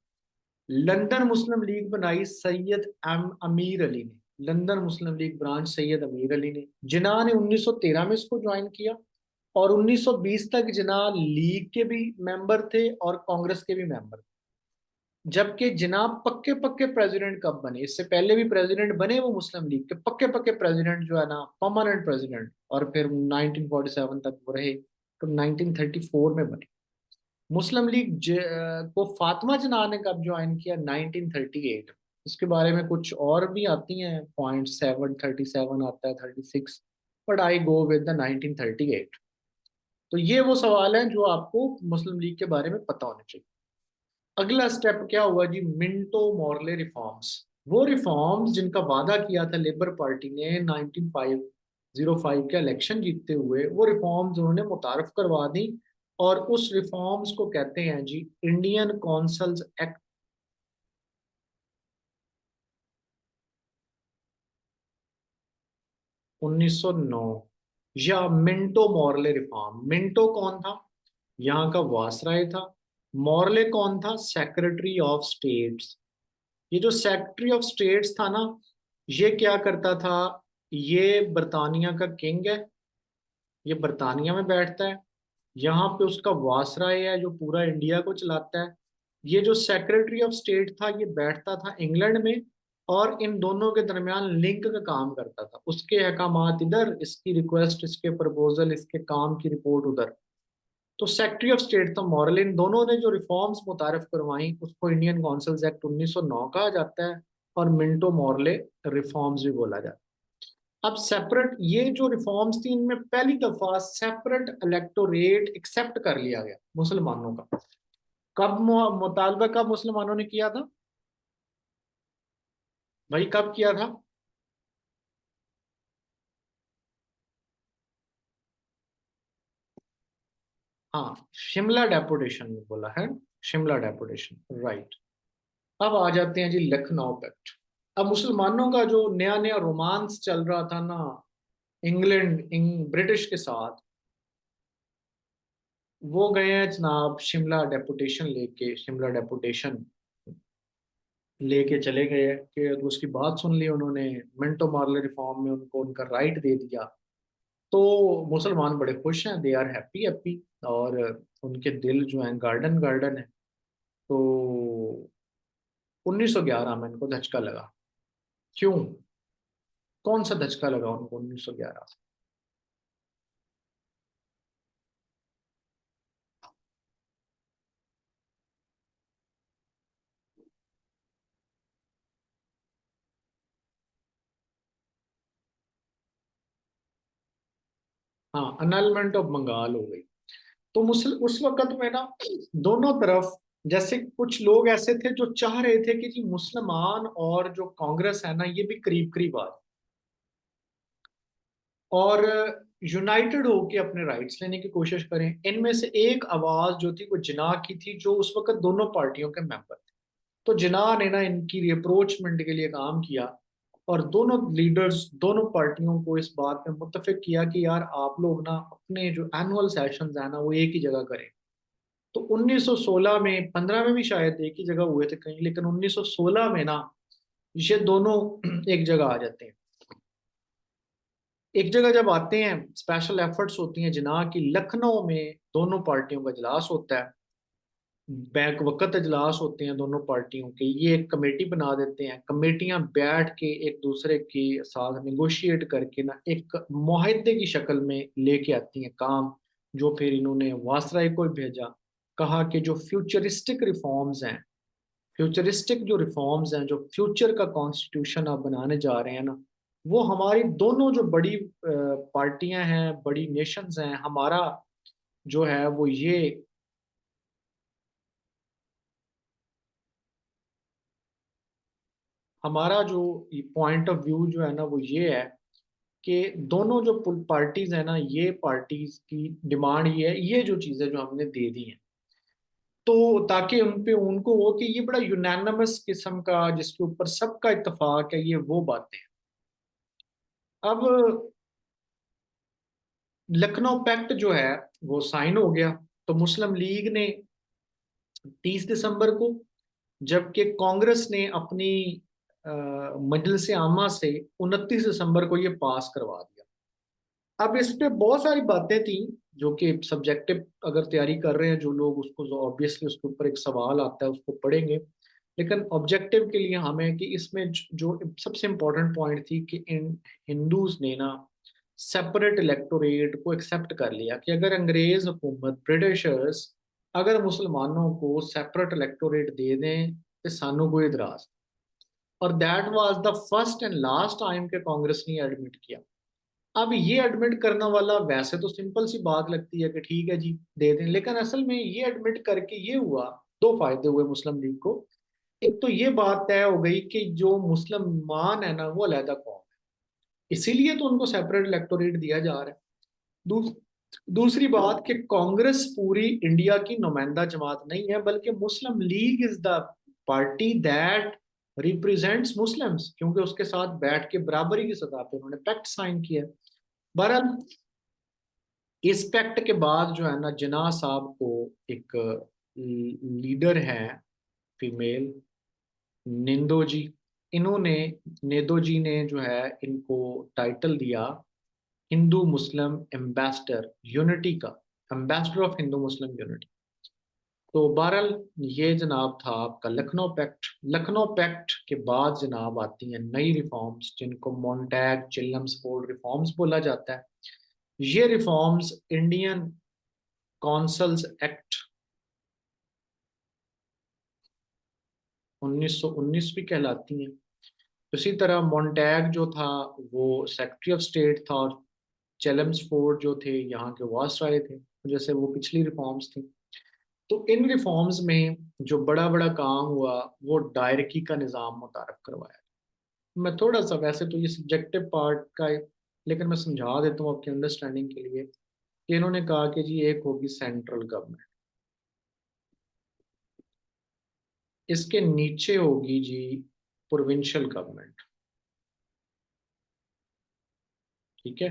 लंदन मुस्लिम लीग बनाई सैयद एम अमीर अली ने, लंदन मुस्लिम लीग ब्रांच सैयद अमीर अली ने। जिन्ना ने 1913 में इसको ज्वाइन किया, और 1920 तक जिन्ना लीग के भी मेंबर थे और कांग्रेस के भी मेंबर थे। जबकि जनाब पक्के पक्के प्रेसिडेंट कब बने? इससे पहले भी प्रेसिडेंट बने वो मुस्लिम लीग के पक्के पक्के प्रेसिडेंट, जो है ना परमानेंट प्रेसिडेंट, और फिर 1947 तक वो रहे, तो 1934 में बने। मुस्लिम लीग को फातिमा जिन्ना ने कब ज्वाइन किया? 1938। इसके बारे में कुछ और भी आती हैं पॉइंट, 737 आता है, 36, but I go with the 1938। तो ये वो सवाल है जो आपको मुस्लिम लीग के बारे में पता होने चाहिए। अगला स्टेप क्या हुआ जी? Minto Morley reforms. वो रिफॉर्म्स जिनका वादा किया था लेबर पार्टी ने 1905 के इलेक्शन जीतते हुए, वो रिफॉर्म्स उन्होंने मुतारफ करवा दी। और उस रिफॉर्म्स को कहते हैं जी इंडियन कौंसल्स एक्ट 1909, या मिंटो मॉर्ले रिफॉर्म। मिंटो कौन था? यहाँ का वासराय था। मॉर्ले कौन था? Secretary of states. ये जो सेक्रेटरी ऑफ स्टेट्स था ना, ये क्या करता था? ये बरतानिया का किंग है, ये बरतानिया में बैठता है। यहाँ पे उसका वासराय है जो पूरा इंडिया को चलाता है। ये जो सेक्रेटरी ऑफ स्टेट था ये बैठता था इंग्लैंड में, और इन दोनों के दरमियान लिंक का काम करता था। उसके अहकामात इधर, इसकी रिक्वेस्ट, इसके प्रपोजल, इसके काम की रिपोर्ट उधर। तो सेक्रेटरी ऑफ स्टेट था मॉरल। इन दोनों ने जो रिफॉर्म्स मुतारफ करवाई उसको इंडियन काउंसिल्स एक्ट 1909 कहा जाता है, और मिंटो मॉर्ले रिफॉर्म्स भी बोला जाता है। अब सेपरेट ये जो रिफॉर्म्स थी, इनमें पहली दफा सेपरेट इलेक्टोरेट एक्सेप्ट कर लिया गया मुसलमानों का। कब मुतालबा कब मुसलमानों ने किया था भाई? कब किया था? हाँ, शिमला डेपुटेशन में बोला है, शिमला डेपुटेशन, राइट। अब आ जाते हैं जी लखनऊ पैक्ट। अब मुसलमानों का जो नया नया रोमांस चल रहा था ना ब्रिटिश के साथ, वो गए हैं जनाब शिमला डेपुटेशन लेके, शिमला डेपुटेशन लेके चले गए कि उसकी बात सुन ली उन्होंने। मिंटो मार्ले रिफॉर्म में उनको उनका राइट दे दिया। तो मुसलमान बड़े खुश हैं, दे आर हैप्पी हैप्पी, और उनके दिल जो हैं गार्डन गार्डन है। तो 1911 में इनको धचका लगा। क्यों? कौन सा धचका लगा उनको 1911? हाँ, अनलमेंट ऑफ बंगाल हो गई। तो मुसल उस वक्त में ना दोनों तरफ, जैसे कुछ लोग ऐसे थे जो चाह रहे थे कि जी मुसलमान और जो कांग्रेस है ना ये भी करीब करीब आ जाए, और यूनाइटेड होके अपने राइट्स लेने की कोशिश करें। इनमें से एक आवाज जो थी वो जिना की थी, जो उस वक्त दोनों पार्टियों के मेंबर थे। तो जिना ने ना इनकी रिअप्रोचमेंट के लिए काम किया, और दोनों लीडर्स, दोनों पार्टियों को इस बात में मुत्तफिक किया कि यार आप लोग ना अपने जो एनुअल सेशंस है ना वो एक ही जगह करें। तो 1916 में, 15 में भी शायद एक ही जगह हुए थे कहीं, लेकिन 1916 में ना ये दोनों एक जगह आ जाते हैं। एक जगह जब आते हैं, स्पेशल एफर्ट्स होती हैं जिना की लखनऊ में दोनों पार्टियों का इजलास होता है, बैक वक्त इजलास होते हैं दोनों पार्टियों के, ये एक कमेटी बना देते हैं, कमेटियां बैठ के एक दूसरे के साथ निगोशिएट करके ना एक मुआहदे की शक्ल में लेके आती हैं काम, जो फिर इन्होंने वासराय को भेजा। कहा कि जो फ्यूचरिस्टिक रिफॉर्म्स हैं, फ्यूचरिस्टिक जो रिफॉर्म्स हैं, जो फ्यूचर का कॉन्स्टिट्यूशन आप बनाने जा रहे हैं ना, वो हमारी दोनों जो बड़ी पार्टियां हैं, बड़ी नेशंस हैं, हमारा जो है वो ये, हमारा जो पॉइंट ऑफ व्यू जो है ना वो ये है कि दोनों जो पार्टीज है ना, ये पार्टीज की डिमांड ये है, ये जो चीजें जो हमने दे दी हैं, तो ताकि उन पे उनको हो कि ये बड़ा यूनानिमस किस्म का जिसके ऊपर सबका इत्तेफाक है, ये वो बातें हैं। अब लखनऊ पैक्ट जो है वो साइन हो गया, तो मुस्लिम लीग ने 30 दिसंबर को, जबकि कांग्रेस ने अपनी मजलिस आमा से 29 दिसंबर को ये पास करवा दिया। अब इस पे बहुत सारी बातें थी जो कि सब्जेक्टिव अगर तैयारी कर रहे हैं जो लोग, उसको ऑब्वियसली उसके ऊपर एक सवाल आता है, उसको पढ़ेंगे। लेकिन ऑब्जेक्टिव के लिए हमें कि इसमें जो सबसे इम्पोर्टेंट पॉइंट थी कि इन हिंदूज ने ना सेपरेट इलेक्टोरेट को एक्सेप्ट कर लिया कि अगर अंग्रेज हुकूमत, ब्रिटिशर्स अगर मुसलमानों को सेपरेट इलेक्टोरेट दे दें तो सानू कोई इतराज। और that was the first and last time के कांग्रेस ने एडमिट किया। अब ये एडमिट करने वाला वैसे तो सिंपल सी बात लगती है कि ठीक है जी दे दें, लेकिन असल में ये एडमिट करके ये हुआ, दो फायदे हुए मुस्लिम लीग को। एक तो ये बात तय हो गई कि जो मुसलमान है ना वो अलहदा कौम है, इसीलिए तो उनको सेपरेट इलेक्टोरेट दिया जा रहा है। दूस, दूसरी बात कि कांग्रेस पूरी इंडिया की नुमाइंदा जमात नहीं है, बल्कि Muslim League is the party that represents Muslims, क्योंकि उसके साथ बैठ के बराबरी की सतह पे उन्होंने पैक्ट साइन किया। बहरहाल इस पैक्ट के बाद जो है ना, जिन्ना साहब को एक लीडर है फीमेल, निंदो जी, इन्होंने, नेदो जी ने जो है इनको टाइटल दिया हिंदू मुस्लिम एम्बेसडर यूनिटी का, ambassador of Hindu Muslim unity. तो बहरहाल ये जनाब था आपका लखनऊ पैक्ट। लखनऊ पैक्ट के बाद जनाब आती हैं नई रिफॉर्म्स जिनको मॉन्टैग चिल्मसफोर्ड रिफॉर्म्स बोला जाता है। ये रिफॉर्म्स इंडियन कौंसल्स एक्ट 1919 भी कहलाती हैं। इसी तरह मॉन्टैग जो था वो सेक्रेटरी ऑफ स्टेट था, और चेलम्सफोर्ड जो थे यहाँ के वायसराय थे, जैसे वो पिछली रिफॉर्म्स थी। तो इन रिफॉर्म्स में जो बड़ा बड़ा काम हुआ वो डायरकी का निज़ाम मुतारफ करवाया। मैं थोड़ा सा, वैसे तो ये सब्जेक्टिव पार्ट का है, लेकिन मैं समझा देता हूँ आपकी अंडरस्टैंडिंग के लिए कि इन्होंने कहा कि जी एक होगी सेंट्रल गवर्नमेंट, इसके नीचे होगी जी प्रोविंशियल गवर्नमेंट। ठीक है।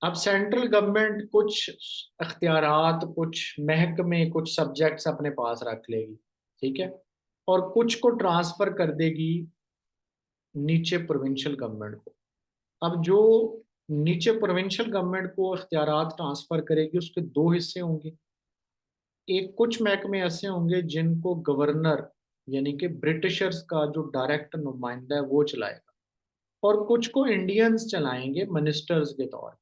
अब सेंट्रल गवर्नमेंट कुछ अख्तियारात, कुछ महकमे, कुछ सब्जेक्ट्स अपने पास रख लेगी। ठीक है। और कुछ को ट्रांसफर कर देगी नीचे प्रोविंशियल गवर्नमेंट को। अब जो नीचे प्रोविंशियल गवर्नमेंट को अख्तियारात ट्रांसफर करेगी उसके दो हिस्से होंगे। एक, कुछ महकमे ऐसे होंगे जिनको गवर्नर यानी कि ब्रिटिशर्स का जो डायरेक्ट नुमाइंदा है वो चलाएगा, और कुछ को इंडियंस चलाएंगे मिनिस्टर्स के तौर,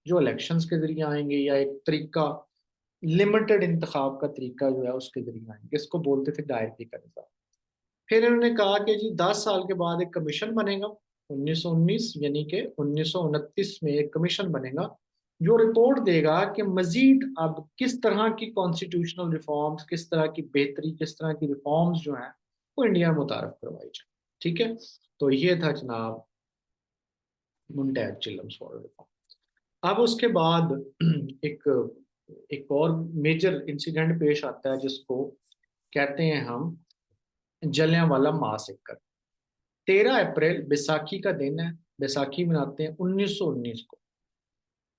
जो इलेक्शंस के जरिए आएंगे या एक तरीका, लिमिटेड इंतखाब का तरीका जो है उसके जरिए आएंगे। इसको बोलते थे डायरेक्टली का निज़ाम। फिर इन्होंने कहा कि जी 10 साल के बाद एक कमीशन बनेगा, 1919 यानी कि 1929 में एक कमीशन बनेगा जो रिपोर्ट देगा कि मजीद अब किस तरह की कॉन्स्टिट्यूशनल रिफॉर्म्स, किस तरह की बेहतरी, किस तरह की रिफॉर्म्स जो हैं वो इंडिया में मुतारफ करवाई जाए। ठीक है। तो ये था जनाब मुंटैग चिल्लम्स फॉर रिफॉर्म। अब उसके बाद एक एक और मेजर इंसिडेंट पेश आता है जिसको कहते हैं हम जलियांवाला मासेकर। 13 अप्रैल बैसाखी का दिन है, बैसाखी मनाते हैं 1919 को।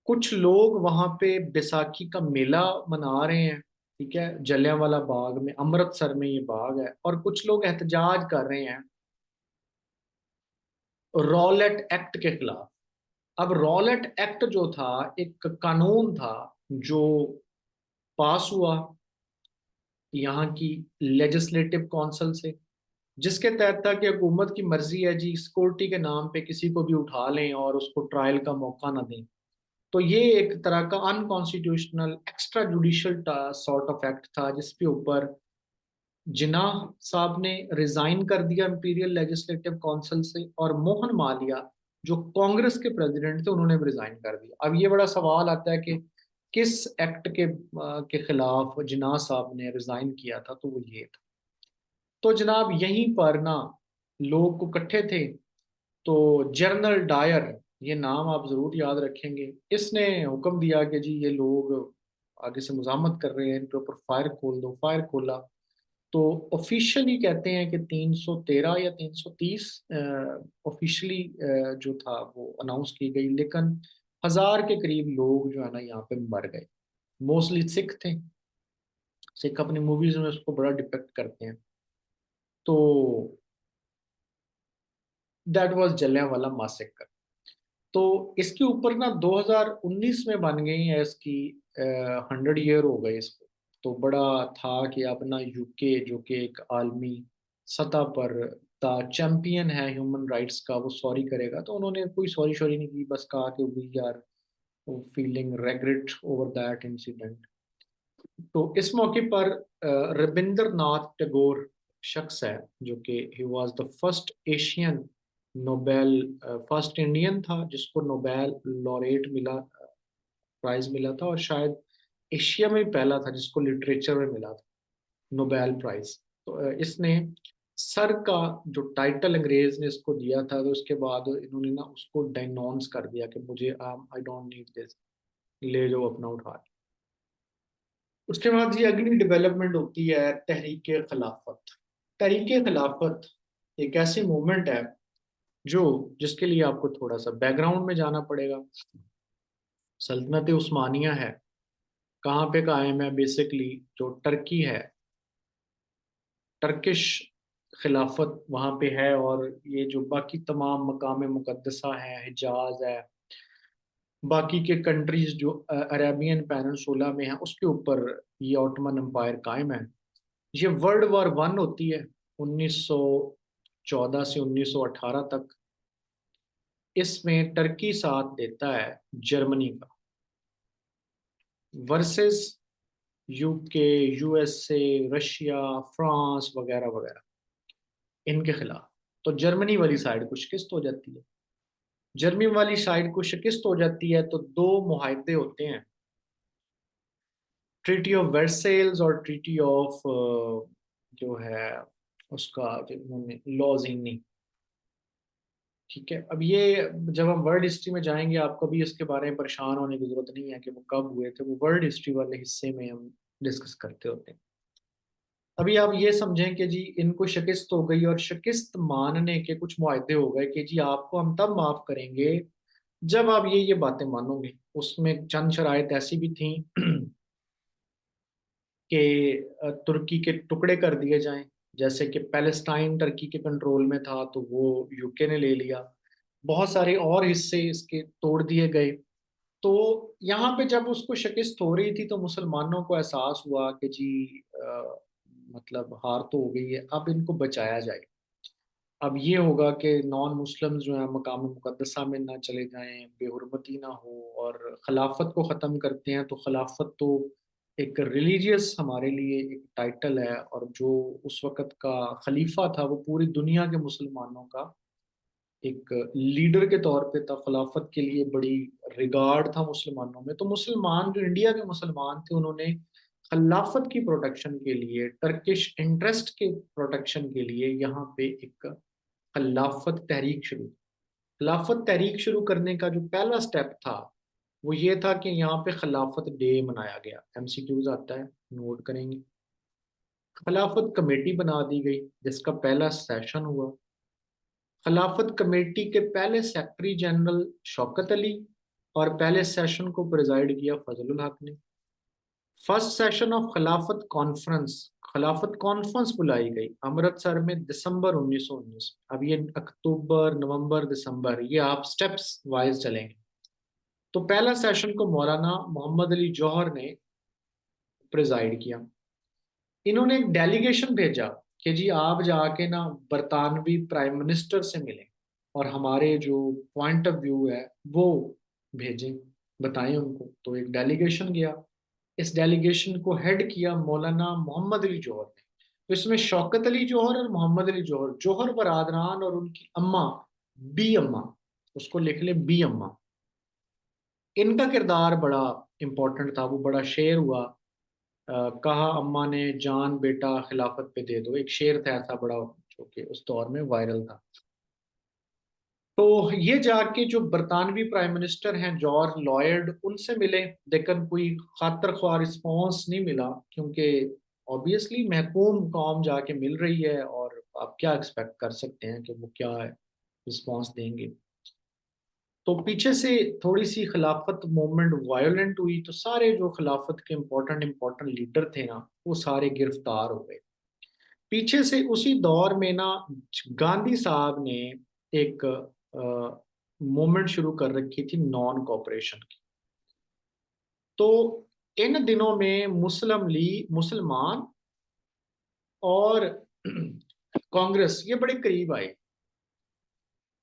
कुछ लोग वहां पे बैसाखी का मेला मना रहे हैं, ठीक है, जलियांवाला बाग में, अमृतसर में ये बाग है, और कुछ लोग एहतजाज कर रहे हैं रॉलेट एक्ट के खिलाफ। अब रॉलेट एक्ट जो था, एक कानून था जो पास हुआ यहाँ की लेजिस्लेटिव काउंसिल से, जिसके तहत था कि हुकूमत की मर्जी है जी, सिक्योरिटी के नाम पे किसी को भी उठा लें और उसको ट्रायल का मौका ना दें। तो ये एक तरह का unconstitutional extra judicial sort of act था, जिसके ऊपर जिन्ना साहब ने रिजाइन कर दिया इंपीरियल लेजिस्लेटिव काउंसिल से, और मोहन मालिया जो कांग्रेस के प्रेसिडेंट थे उन्होंने भी रिजाइन कर दिया। अब ये बड़ा सवाल आता है कि किस एक्ट के खिलाफ जिन्ना साहब ने रिजाइन किया था, तो वो ये था। तो जनाब यहीं पर ना लोग को इकट्ठे थे। तो जनरल डायर, ये नाम आप जरूर याद रखेंगे, इसने हुक्म दिया कि जी ये लोग आगे से मुजाहमत कर रहे हैं, इनके ऊपर फायर खोल दो। फायर खोला। तो ऑफिशियली कहते हैं कि 313 या 330 ऑफिशियली जो था वो अनाउंस की गई, लेकिन 1000 के करीब लोग जो है ना यहाँ पे मर गए। मोस्टली सिख थे। सिख अपनी मूवीज में उसको बड़ा डिपेक्ट करते हैं। तो दैट वाज जलियांवाला मैसेकर। तो इसके ऊपर ना 2019 में बन गई है इसकी 100 ईयर हो गए इसको। तो बड़ा था कि अपना यूके जो कि एक आलमी सतह पर चैंपियन है ह्यूमन राइट्स का, वो सॉरी करेगा। तो उन्होंने कोई सॉरी शॉरी नहीं की, बस कहा कि we are feeling regret over that incident. तो इस मौके पर रविंद्रनाथ टैगोर शख्स है जो कि he was the first Asian Nobel, first Indian था जिसको नोबेल लॉरेट मिला, प्राइज मिला था, और शायद एशिया में पहला था जिसको लिटरेचर में मिला था नोबेल प्राइज। तो इसने सर का जो टाइटल अंग्रेज ने इसको दिया था, तो उसके बाद इन्होंने ना उसको डाइनॉन्स कर दिया कि मुझे आई डोंट नीड दिस, ले जाओ अपना उठा के। उसके बाद ये अगली डेवलपमेंट होती है तहरीक खिलाफत। तहरीक खिलाफत एक ऐसी मूवमेंट है जो, जिसके लिए आपको थोड़ा सा बैकग्राउंड में जाना पड़ेगा। सल्तनत उस्मानिया है, कहाँ पे कायम है? बेसिकली जो टर्की है, टर्किश खिलाफत वहाँ पे है। और ये जो बाकी तमाम मकाम मुकद्दसा है, हिजाज है, बाकी के कंट्रीज जो अरेबियन पेनिनसुला में है, उसके ऊपर ये ऑटोमन एम्पायर कायम है। ये वर्ल्ड वॉर 1 होती है 1914 से 1918 तक। इसमें टर्की साथ देता है जर्मनी का, versus UK, USA, Russia, France वगैरह वगैरह, इनके खिलाफ। तो जर्मनी वाली साइड को शिकस्त हो जाती है। जर्मनी वाली साइड को शिकस्त हो जाती है तो दो मुआहदे होते हैं, ट्रीटी ऑफ वर्सेल्स और ट्रीटी ऑफ जो है उसका लॉजिंग। ठीक है, अब ये जब हम वर्ल्ड हिस्ट्री में जाएंगे आपको भी इसके बारे में परेशान होने की जरूरत नहीं है कि वो कब हुए थे, वो वर्ल्ड हिस्ट्री वाले हिस्से में हम डिस्कस करते होते हैं। अभी आप ये समझें कि जी इनको शिकस्त हो गई, और शिकस्त मानने के कुछ मुआहदे हो गए कि जी आपको हम तब माफ करेंगे जब आप ये बातें मानोगे। उसमें चंद शराइत ऐसी भी थी कि तुर्की के टुकड़े कर दिए जाएं। जैसे कि पैलेस्टाइन टर्की के कंट्रोल में था तो वो यूके ने ले लिया। बहुत सारे और हिस्से इसके तोड़ दिए गए। तो यहाँ पे जब उसको शिकस्त हो रही थी तो मुसलमानों को एहसास हुआ कि जी मतलब हार तो हो गई है, अब इनको बचाया जाए। अब ये होगा कि नॉन मुस्लिम्स जो है मकाम मुकद्दसा में ना चले जाएं, बेहुरमती ना हो, और खिलाफत को ख़त्म करते हैं। तो खिलाफत तो एक रिलीजियस हमारे लिए एक टाइटल है, और जो उस वक़्त का खलीफा था वो पूरी दुनिया के मुसलमानों का एक लीडर के तौर पे था। खिलाफत के लिए बड़ी रिगार्ड था मुसलमानों में। तो मुसलमान जो इंडिया के मुसलमान थे उन्होंने खिलाफत की प्रोटेक्शन के लिए, टर्किश इंटरेस्ट के प्रोटेक्शन के लिए यहाँ पे एक खिलाफत तहरीक शुरू। खिलाफत तहरीक शुरू करने का जो पहला स्टेप था वो ये था कि यहाँ पे खिलाफत डे मनाया गया। एमसीक्यूज आता है, नोट करेंगे। खिलाफत कमेटी बना दी गई जिसका पहला सेशन हुआ। खिलाफत कमेटी के पहले सेक्रेटरी जनरल शौकत अली, और पहले सेशन को प्रिजाइड किया फजलुल हक ने। फर्स्ट सेशन ऑफ खिलाफत कॉन्फ्रेंस बुलाई गई अमृतसर में दिसंबर 1919। अब ये अक्टूबर, नवंबर, दिसंबर, ये आप स्टेप्स वाइज चलेंगे। तो पहला सेशन को मौलाना मोहम्मद अली जौहर ने प्रिजाइड किया। इन्होंने एक डेलीगेशन भेजा कि जी आप जाके ना बरतानवी प्राइम मिनिस्टर से मिलें और हमारे जो पॉइंट ऑफ व्यू है वो भेजें, बताएं उनको। तो एक डेलीगेशन गया। इस डेलीगेशन को हेड किया मौलाना मोहम्मद अली जौहर ने। तो इसमें शौकत अली जौहर और मोहम्मद अली जौहर, जौहर बरादरान और उनकी अम्मा, बी अम्मा, उसको लिख ले बी अम्मा, इनका किरदार बड़ा इंपॉर्टेंट था। वो बड़ा शेर हुआ। कहा अम्मा ने जान बेटा खिलाफत पे दे दो, एक शेर था ऐसा बड़ा, जो कि उस दौर में वायरल था। तो ये जाके जो बरतानवी प्राइम मिनिस्टर हैं जॉर्ज लॉयड, उनसे मिले, लेकिन कोई खातर ख्वाह रिस्पॉन्स नहीं मिला, क्योंकि ऑब्वियसली महकूम कौम जाके मिल रही है और आप क्या एक्सपेक्ट कर सकते हैं कि वो क्या रिस्पॉन्स देंगे। तो पीछे से थोड़ी सी खिलाफत मूवमेंट वायलेंट हुई, तो सारे जो खिलाफत के इम्पोर्टेंट इम्पोर्टेंट लीडर थे ना, वो सारे गिरफ्तार हो गए। पीछे से उसी दौर में ना गांधी साहब ने एक मूवमेंट शुरू कर रखी थी नॉन कॉपरेशन की। तो इन दिनों में मुस्लिम लीग, मुसलमान और कांग्रेस ये बड़े करीब आए।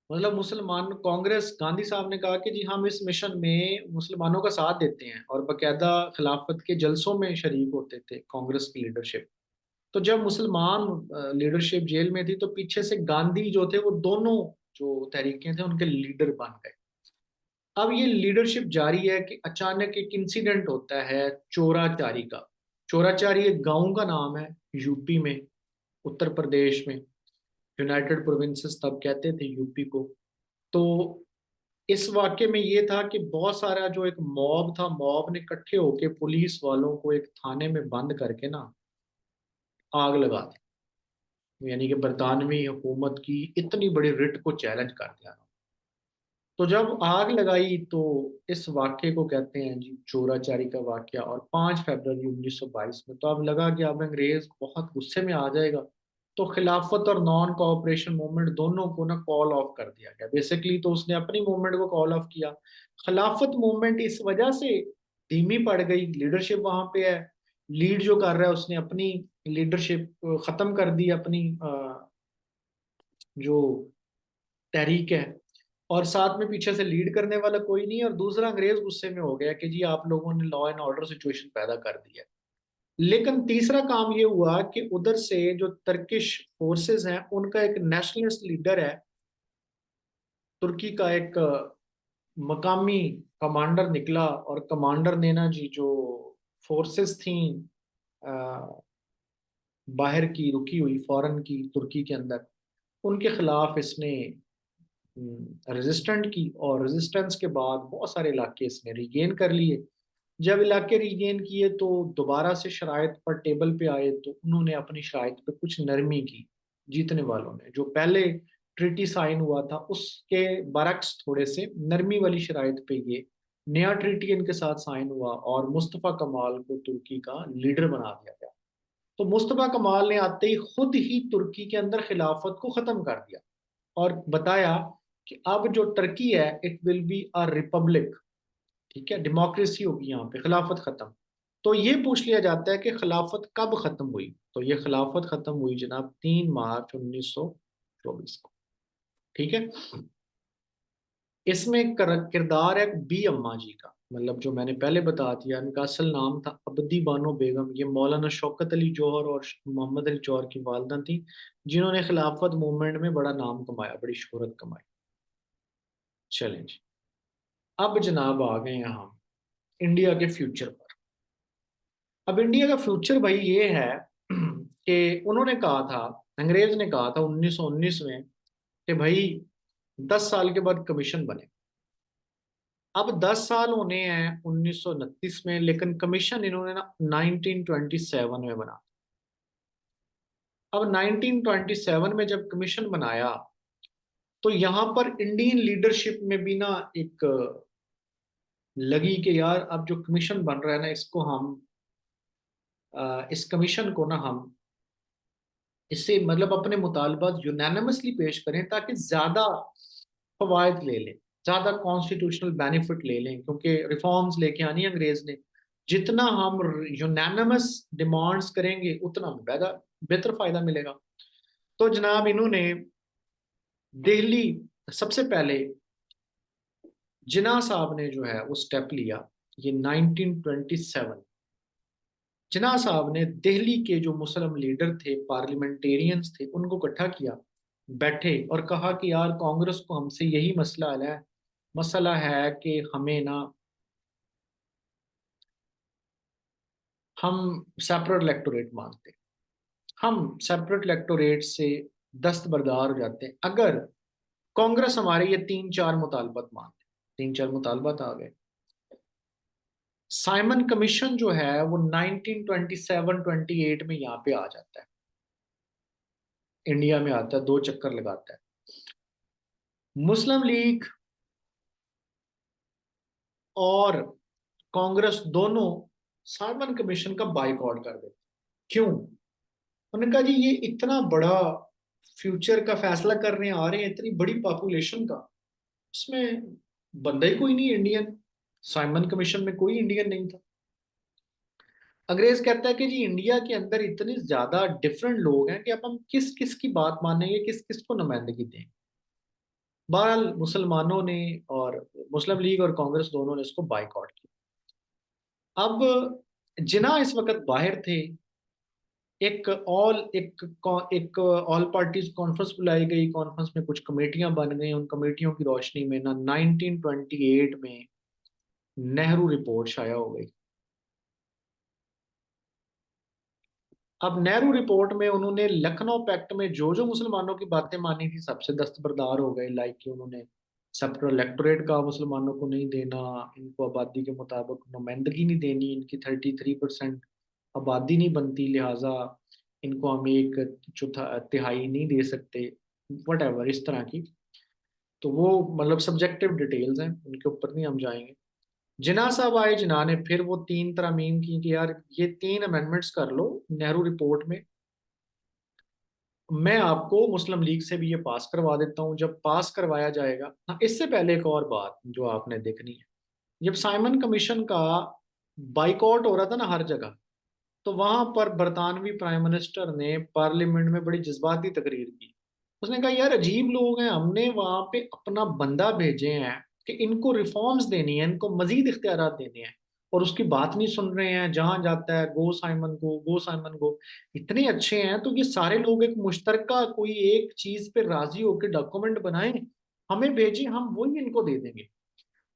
मतलब मुसलमान कांग्रेस, गांधी साहब ने कहा कि जी हम इस मिशन में मुसलमानों का साथ देते हैं, और बकायदा खिलाफत के जलसों में शरीक होते थे कांग्रेस की लीडरशिप। तो जब मुसलमान लीडरशिप जेल में थी, तो पीछे से गांधी जो थे वो दोनों जो तहरीकें थे उनके लीडर बन गए। अब ये लीडरशिप जारी है कि अचानक एक इंसिडेंट होता है चोराचारी का। चोराचारी एक गांव का नाम है यूपी में, उत्तर प्रदेश में। यूनाइटेड प्रोविंसेस तब कहते थे यूपी को। तो इस वाक्य में ये था कि बहुत सारा जो एक मॉब था, मॉब ने इकट्ठे होके पुलिस वालों को एक थाने में बंद करके ना आग लगा दी। यानी कि बरतानवी हुकूमत की इतनी बड़ी रिट को चैलेंज कर दिया। तो जब आग लगाई तो इस वाक्य को कहते हैं जी चोराचारी का वाक्य। और 5 फरवरी 1922 में तो अब लगा कि अब अंग्रेज बहुत गुस्से में आ जाएगा, तो खिलाफत और नॉन कोऑपरेशन मूवमेंट दोनों को ना कॉल ऑफ कर दिया गया। बेसिकली तो उसने अपनी मूवमेंट को कॉल ऑफ किया। खिलाफत मूवमेंट इस वजह से धीमी पड़ गई, लीडरशिप वहां पे है, लीड जो कर रहा है उसने अपनी लीडरशिप खत्म कर दी, अपनी जो तहरीक है। और साथ में पीछे से लीड करने वाला कोई नहीं, और दूसरा अंग्रेज गुस्से में हो गया कि जी आप लोगों ने लॉ एंड ऑर्डर सिचुएशन पैदा कर दिया। लेकिन तीसरा काम ये हुआ कि उधर से जो टर्किश फोर्सेस हैं उनका एक नेशनलिस्ट लीडर है, तुर्की का एक मकामी कमांडर निकला, और कमांडर ने ना जी जो फोर्सेस थी अ, बाहर की रुकी हुई फॉरेन की तुर्की के अंदर, उनके खिलाफ इसने रेजिस्टेंट की। और रेजिस्टेंस के बाद बहुत सारे इलाके इसने रिगेन कर लिए। जब इलाके रिगेन किए तो दोबारा से शराइत पर टेबल पे आए, तो उन्होंने अपनी शराइत पे कुछ नरमी की। जीतने वालों ने, जो पहले ट्रीटी साइन हुआ था उसके बरक्स थोड़े से नरमी वाली शराइत पे ये नया ट्रीटी इनके साथ साइन हुआ, और मुस्तफ़ा कमाल को तुर्की का लीडर बना दिया गया। तो मुस्तफ़ा कमाल ने आते ही खुद ही तुर्की के अंदर खिलाफत को खत्म कर दिया, और बताया कि अब जो टर्की है it will be a republic. ठीक है, डेमोक्रेसी होगी यहाँ पे, खिलाफत खत्म। तो ये पूछ लिया जाता है कि खिलाफत कब खत्म हुई। तो ये खिलाफत खत्म हुई जनाब 3 मार्च 1924 को। ठीक है। इसमें किरदार है बी अम्मा जी का, मतलब जो मैंने पहले बता दिया, इनका असल नाम था अब्दी बानो बेगम। ये मौलाना शौकत अली जौहर और मोहम्मद अली जौहर की वालदा थी, जिन्होंने खिलाफत मूवमेंट में बड़ा नाम कमाया, बड़ी शोहरत कमाई। चलें जी, अब जनाब आ गए हैं हम इंडिया के फ्यूचर पर। अब इंडिया का फ्यूचर भाई ये है कि उन्होंने कहा था, अंग्रेज ने कहा था 1919 में कि भाई 10 साल के बाद कमीशन बने। अब 10 साल होने हैं 1929 में, लेकिन कमीशन इन्होंने ना 1927 में बना। अब 1927 में जब कमीशन बनाया, तो यहां पर इंडियन लीडरशिप में भी ना एक लगी कि यार अब जो कमीशन बन रहा है ना, इसको हम इस कमीशन को ना हम इससे मतलब अपने मुतालबात यूनानिमसली पेश करें ताकि ज़्यादा फवायद ले लें, ज़्यादा कॉन्स्टिट्यूशनल बेनिफिट ले लें, क्योंकि रिफॉर्म्स लेके आनी है अंग्रेज ने। जितना हम यूनानिमस डिमांड्स करेंगे उतना हमें बेहतर बेहतर फायदा मिलेगा। तो जनाब इन्होंने दिल्ली सबसे पहले जिन्ना साहब ने जो है वो स्टेप लिया, ये 1927। जिन्ना साहब ने दिल्ली के जो मुस्लिम लीडर थे, पार्लियामेंटेरियंस थे, उनको इकट्ठा किया, बैठे और कहा कि यार कांग्रेस को हमसे यही मसला है कि हमें ना, हम सेपरेट इलेक्टोरेट मांगते हैं। हम सेपरेट इलेक्टोरेट से दस्तबरदार हो जाते हैं अगर कांग्रेस हमारे ये तीन चार मुतालबात मानते। तीन चार मुतालबात आ गए। साइमन कमीशन जो है वो 1927-28 में यहाँ पे आ जाता है, इंडिया में आता है, 2 चक्कर लगाता है। मुस्लिम लीग और कांग्रेस दोनों साइमन कमीशन का बाइकआउट कर देते। क्यों? उन्होंने कहा जी ये इतना बड़ा फ्यूचर का फैसला करने आ रहे हैं, इतनी बड़ी पॉपुलेशन का, इसमें बंदा ही कोई नहीं इंडियन। साइमन कमीशन में कोई इंडियन नहीं था। अंग्रेज कहता है कि जी इंडिया के अंदर इतने ज्यादा डिफरेंट लोग हैं कि अब हम किस किस की बात मानेंगे, किस किस को नुमाइंदगी दें। बहरहाल मुसलमानों ने और मुस्लिम लीग और कांग्रेस दोनों ने इसको बाइकआउट किया। अब जिन्ना इस वक्त बाहर थे। एक ऑल पार्टीज कॉन्फ्रेंस बुलाई गई। कॉन्फ्रेंस में कुछ कमेटियां बन गई। उन कमेटियों की रोशनी में ना 1928 में नेहरू रिपोर्ट शाया हो गई। अब नेहरू रिपोर्ट में उन्होंने लखनऊ पैक्ट में जो जो मुसलमानों की बातें मानी थी सबसे दस्तबरदार हो गए। लाइक कि उन्होंने सेपरेट इलेक्टोरेट का मुसलमानों को नहीं देना, इनको आबादी के मुताबिक नुमाइंदगी नहीं देनी, इनकी 33% आबादी नहीं बनती, लिहाजा इनको हम एक चौथा तिहाई नहीं दे सकते, वट एवर इस तरह की। तो वो मतलब सब्जेक्टिव डिटेल्स हैं, उनके ऊपर नहीं हम जाएंगे। जिन्ना साहब आए, जिन्ना ने फिर वो 3 तरमीम की कि यार ये 3 अमेंडमेंट्स कर लो नेहरू रिपोर्ट में। मैं आपको मुस्लिम लीग से भी ये पास करवा देता हूँ। जब पास करवाया जाएगा, हाँ इससे पहले एक और बात जो आपने देखनी है, जब साइमन कमीशन का बाइकआउट हो रहा था ना हर जगह, तो वहां पर बरतानवी प्राइम मिनिस्टर ने पार्लियामेंट में बड़ी जज्बाती तकरीर की। उसने कहा यार अजीब लोग हैं, हमने वहां पे अपना बंदा भेजे हैं कि इनको रिफॉर्म्स देनी है, इनको मजीद इख्तियारात देने हैं, और उसकी बात नहीं सुन रहे हैं। जहां जाता है go Simon go, go Simon go. इतने अच्छे हैं तो ये सारे लोग एक मुश्तरका कोई एक चीज पे राजी होकर डॉक्यूमेंट बनाएं, हमें भेजें, हम वही इनको दे देंगे।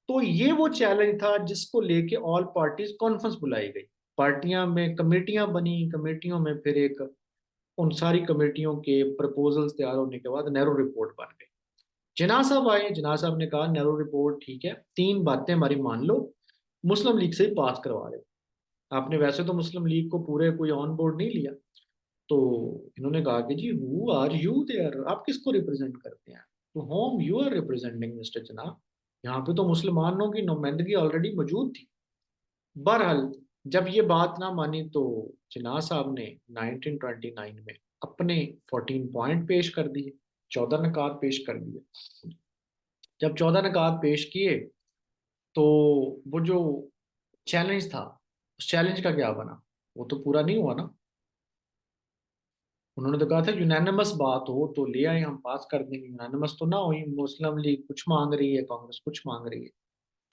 तो ये वो चैलेंज था जिसको लेके ऑल पार्टीज कॉन्फ्रेंस बुलाई गई। पार्टियां में कमेटियां बनी, कमेटियों में फिर एक उन सारी कमेटियों के प्रपोजल्स तैयार होने के बाद नेहरू रिपोर्ट बन गई। जिन्ना साहब आए, जिन्ना साहब ने कहा नेहरू रिपोर्ट ठीक है, 3 बातें हमारी मान लो, मुस्लिम लीग से ही पास करवा दे। आपने वैसे तो मुस्लिम लीग को पूरे कोई ऑन बोर्ड नहीं लिया। तो इन्होंने कहा कि जी हु आर यू देयर, आप किसको रिप्रेजेंट करते हैं, तो whom you are representing mister जनाब, यहाँ पे तो मुसलमानों की नुमाइंदगी ऑलरेडी मौजूद थी। बहरहाल जब ये बात ना मानी तो जिन्ना साहब ने 1929 में अपने 14 पॉइंट पेश कर दिए, 14 नकात पेश कर दिए। जब 14 नकात पेश किए तो वो जो चैलेंज था, उस चैलेंज का क्या बना? वो तो पूरा नहीं हुआ ना। उन्होंने तो कहा था यूनानिमस बात हो तो ले आए, हम पास कर देंगे। यूनानिमस तो ना हुई, मुस्लिम लीग कुछ मांग रही है, कांग्रेस कुछ मांग रही है।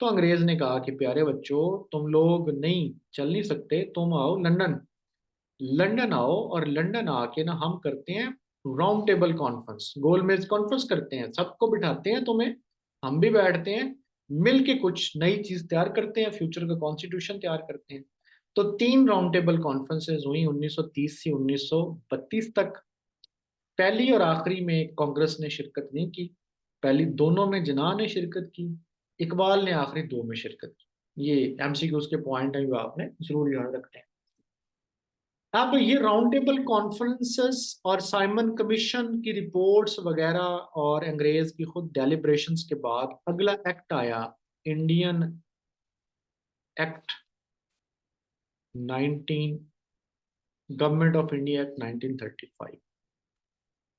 तो अंग्रेज ने कहा कि प्यारे बच्चों, तुम लोग नहीं चल नहीं सकते, तुम आओ लंदन। लंदन आओ और लंदन आके ना हम करते हैं राउंड टेबल कॉन्फ्रेंस, गोल मेज कॉन्फ्रेंस करते हैं, सबको बिठाते हैं तुम्हें, हम भी बैठते हैं, मिल के कुछ नई चीज तैयार करते हैं, फ्यूचर का कॉन्स्टिट्यूशन तैयार करते हैं। तो 3 राउंड टेबल कॉन्फ्रेंसेज हुई 1930 से 1932 तक। पहली और आखिरी में कांग्रेस ने शिरकत नहीं की। पहली दोनों में जिन्ना ने शिरकत की, इकबाल ने आखिरी 2 में शिरकत की। ये एमसीक्यूज के पॉइंट है जो आपने जरूर याद रखते हैं। अब ये राउंड टेबल कॉन्फ्रेंसेस और साइमन कमीशन की रिपोर्ट्स वगैरह और अंग्रेज की खुद डेलिब्रेशंस के बाद अगला एक्ट आया, Indian act government of India act 1935।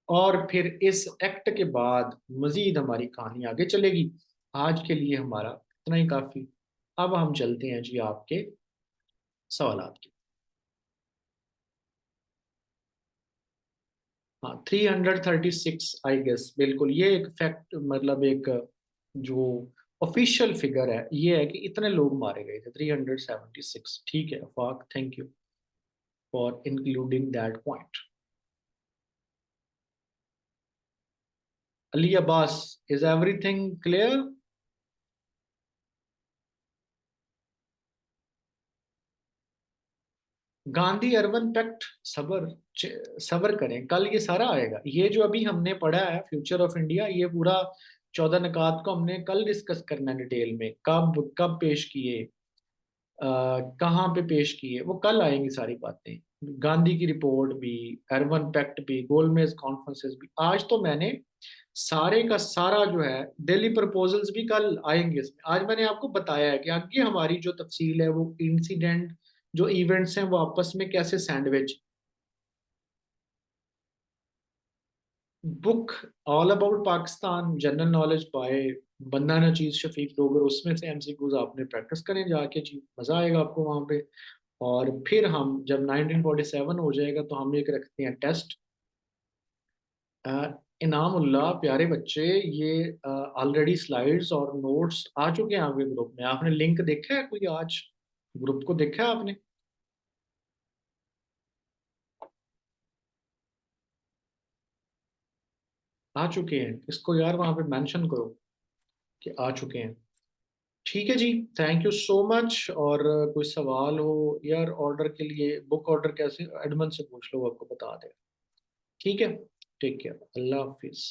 और फिर इस एक्ट के बाद मजीद हमारी कहानी आगे चलेगी। आज के लिए हमारा इतना ही काफी। अब हम चलते हैं जी आपके सवालात की। हाँ, 336 आई गेस, बिल्कुल ये एक फैक्ट, मतलब एक जो ऑफिशियल फिगर है ये है कि इतने लोग मारे गए थे, 376। ठीक है Afaq, thank you for including that point. Ali Abbas, is everything clear? Gandhi Irwin pact, सबर सबर करें, कल ये सारा आएगा। ये जो अभी हमने पढ़ा है फ्यूचर ऑफ इंडिया, ये पूरा 14 निकात को हमने कल डिस्कस करना है डिटेल में, कब कब पेश किए, कहाँ पे पेश किए, वो कल आएंगी सारी बातें। गांधी की रिपोर्ट भी, अर्बन पैक्ट भी, गोलमेज कॉन्फ्रेंसेस भी। आज तो मैंने सारे का सारा जो है, दिल्ली प्रपोजल्स भी कल आएंगे इसमें। आज मैंने आपको बताया है कि आगे हमारी जो तफसील है वो इंसिडेंट, जो इवेंट्स हैं वो आपस में कैसे sandwich. Book all about Pakistan, general knowledge by बंदा नजीर शफीक डोगर, उसमें से एमसीक्यूज आपने प्रैक्टिस करें जाके जी, मजा आएगा आपको वहां पे। और फिर हम जब 1947 हो जाएगा तो हम एक रखते हैं टेस्ट। इनामुल्लाह, प्यारे बच्चे, ये ऑलरेडी स्लाइड्स और नोट्स आ चुके हैं आपके ग्रुप में। आपने लिंक देखा है कोई आज? ग्रुप को देखा है आपने? आ चुके हैं? इसको यार वहां पे मेंशन करो कि आ चुके हैं। ठीक है जी, थैंक यू सो मच। और कोई सवाल हो यार ऑर्डर के लिए, बुक ऑर्डर कैसे, एडमन से पूछ लो, वो आपको बता दे। ठीक है, टेक केयर, अल्लाह हाफिज।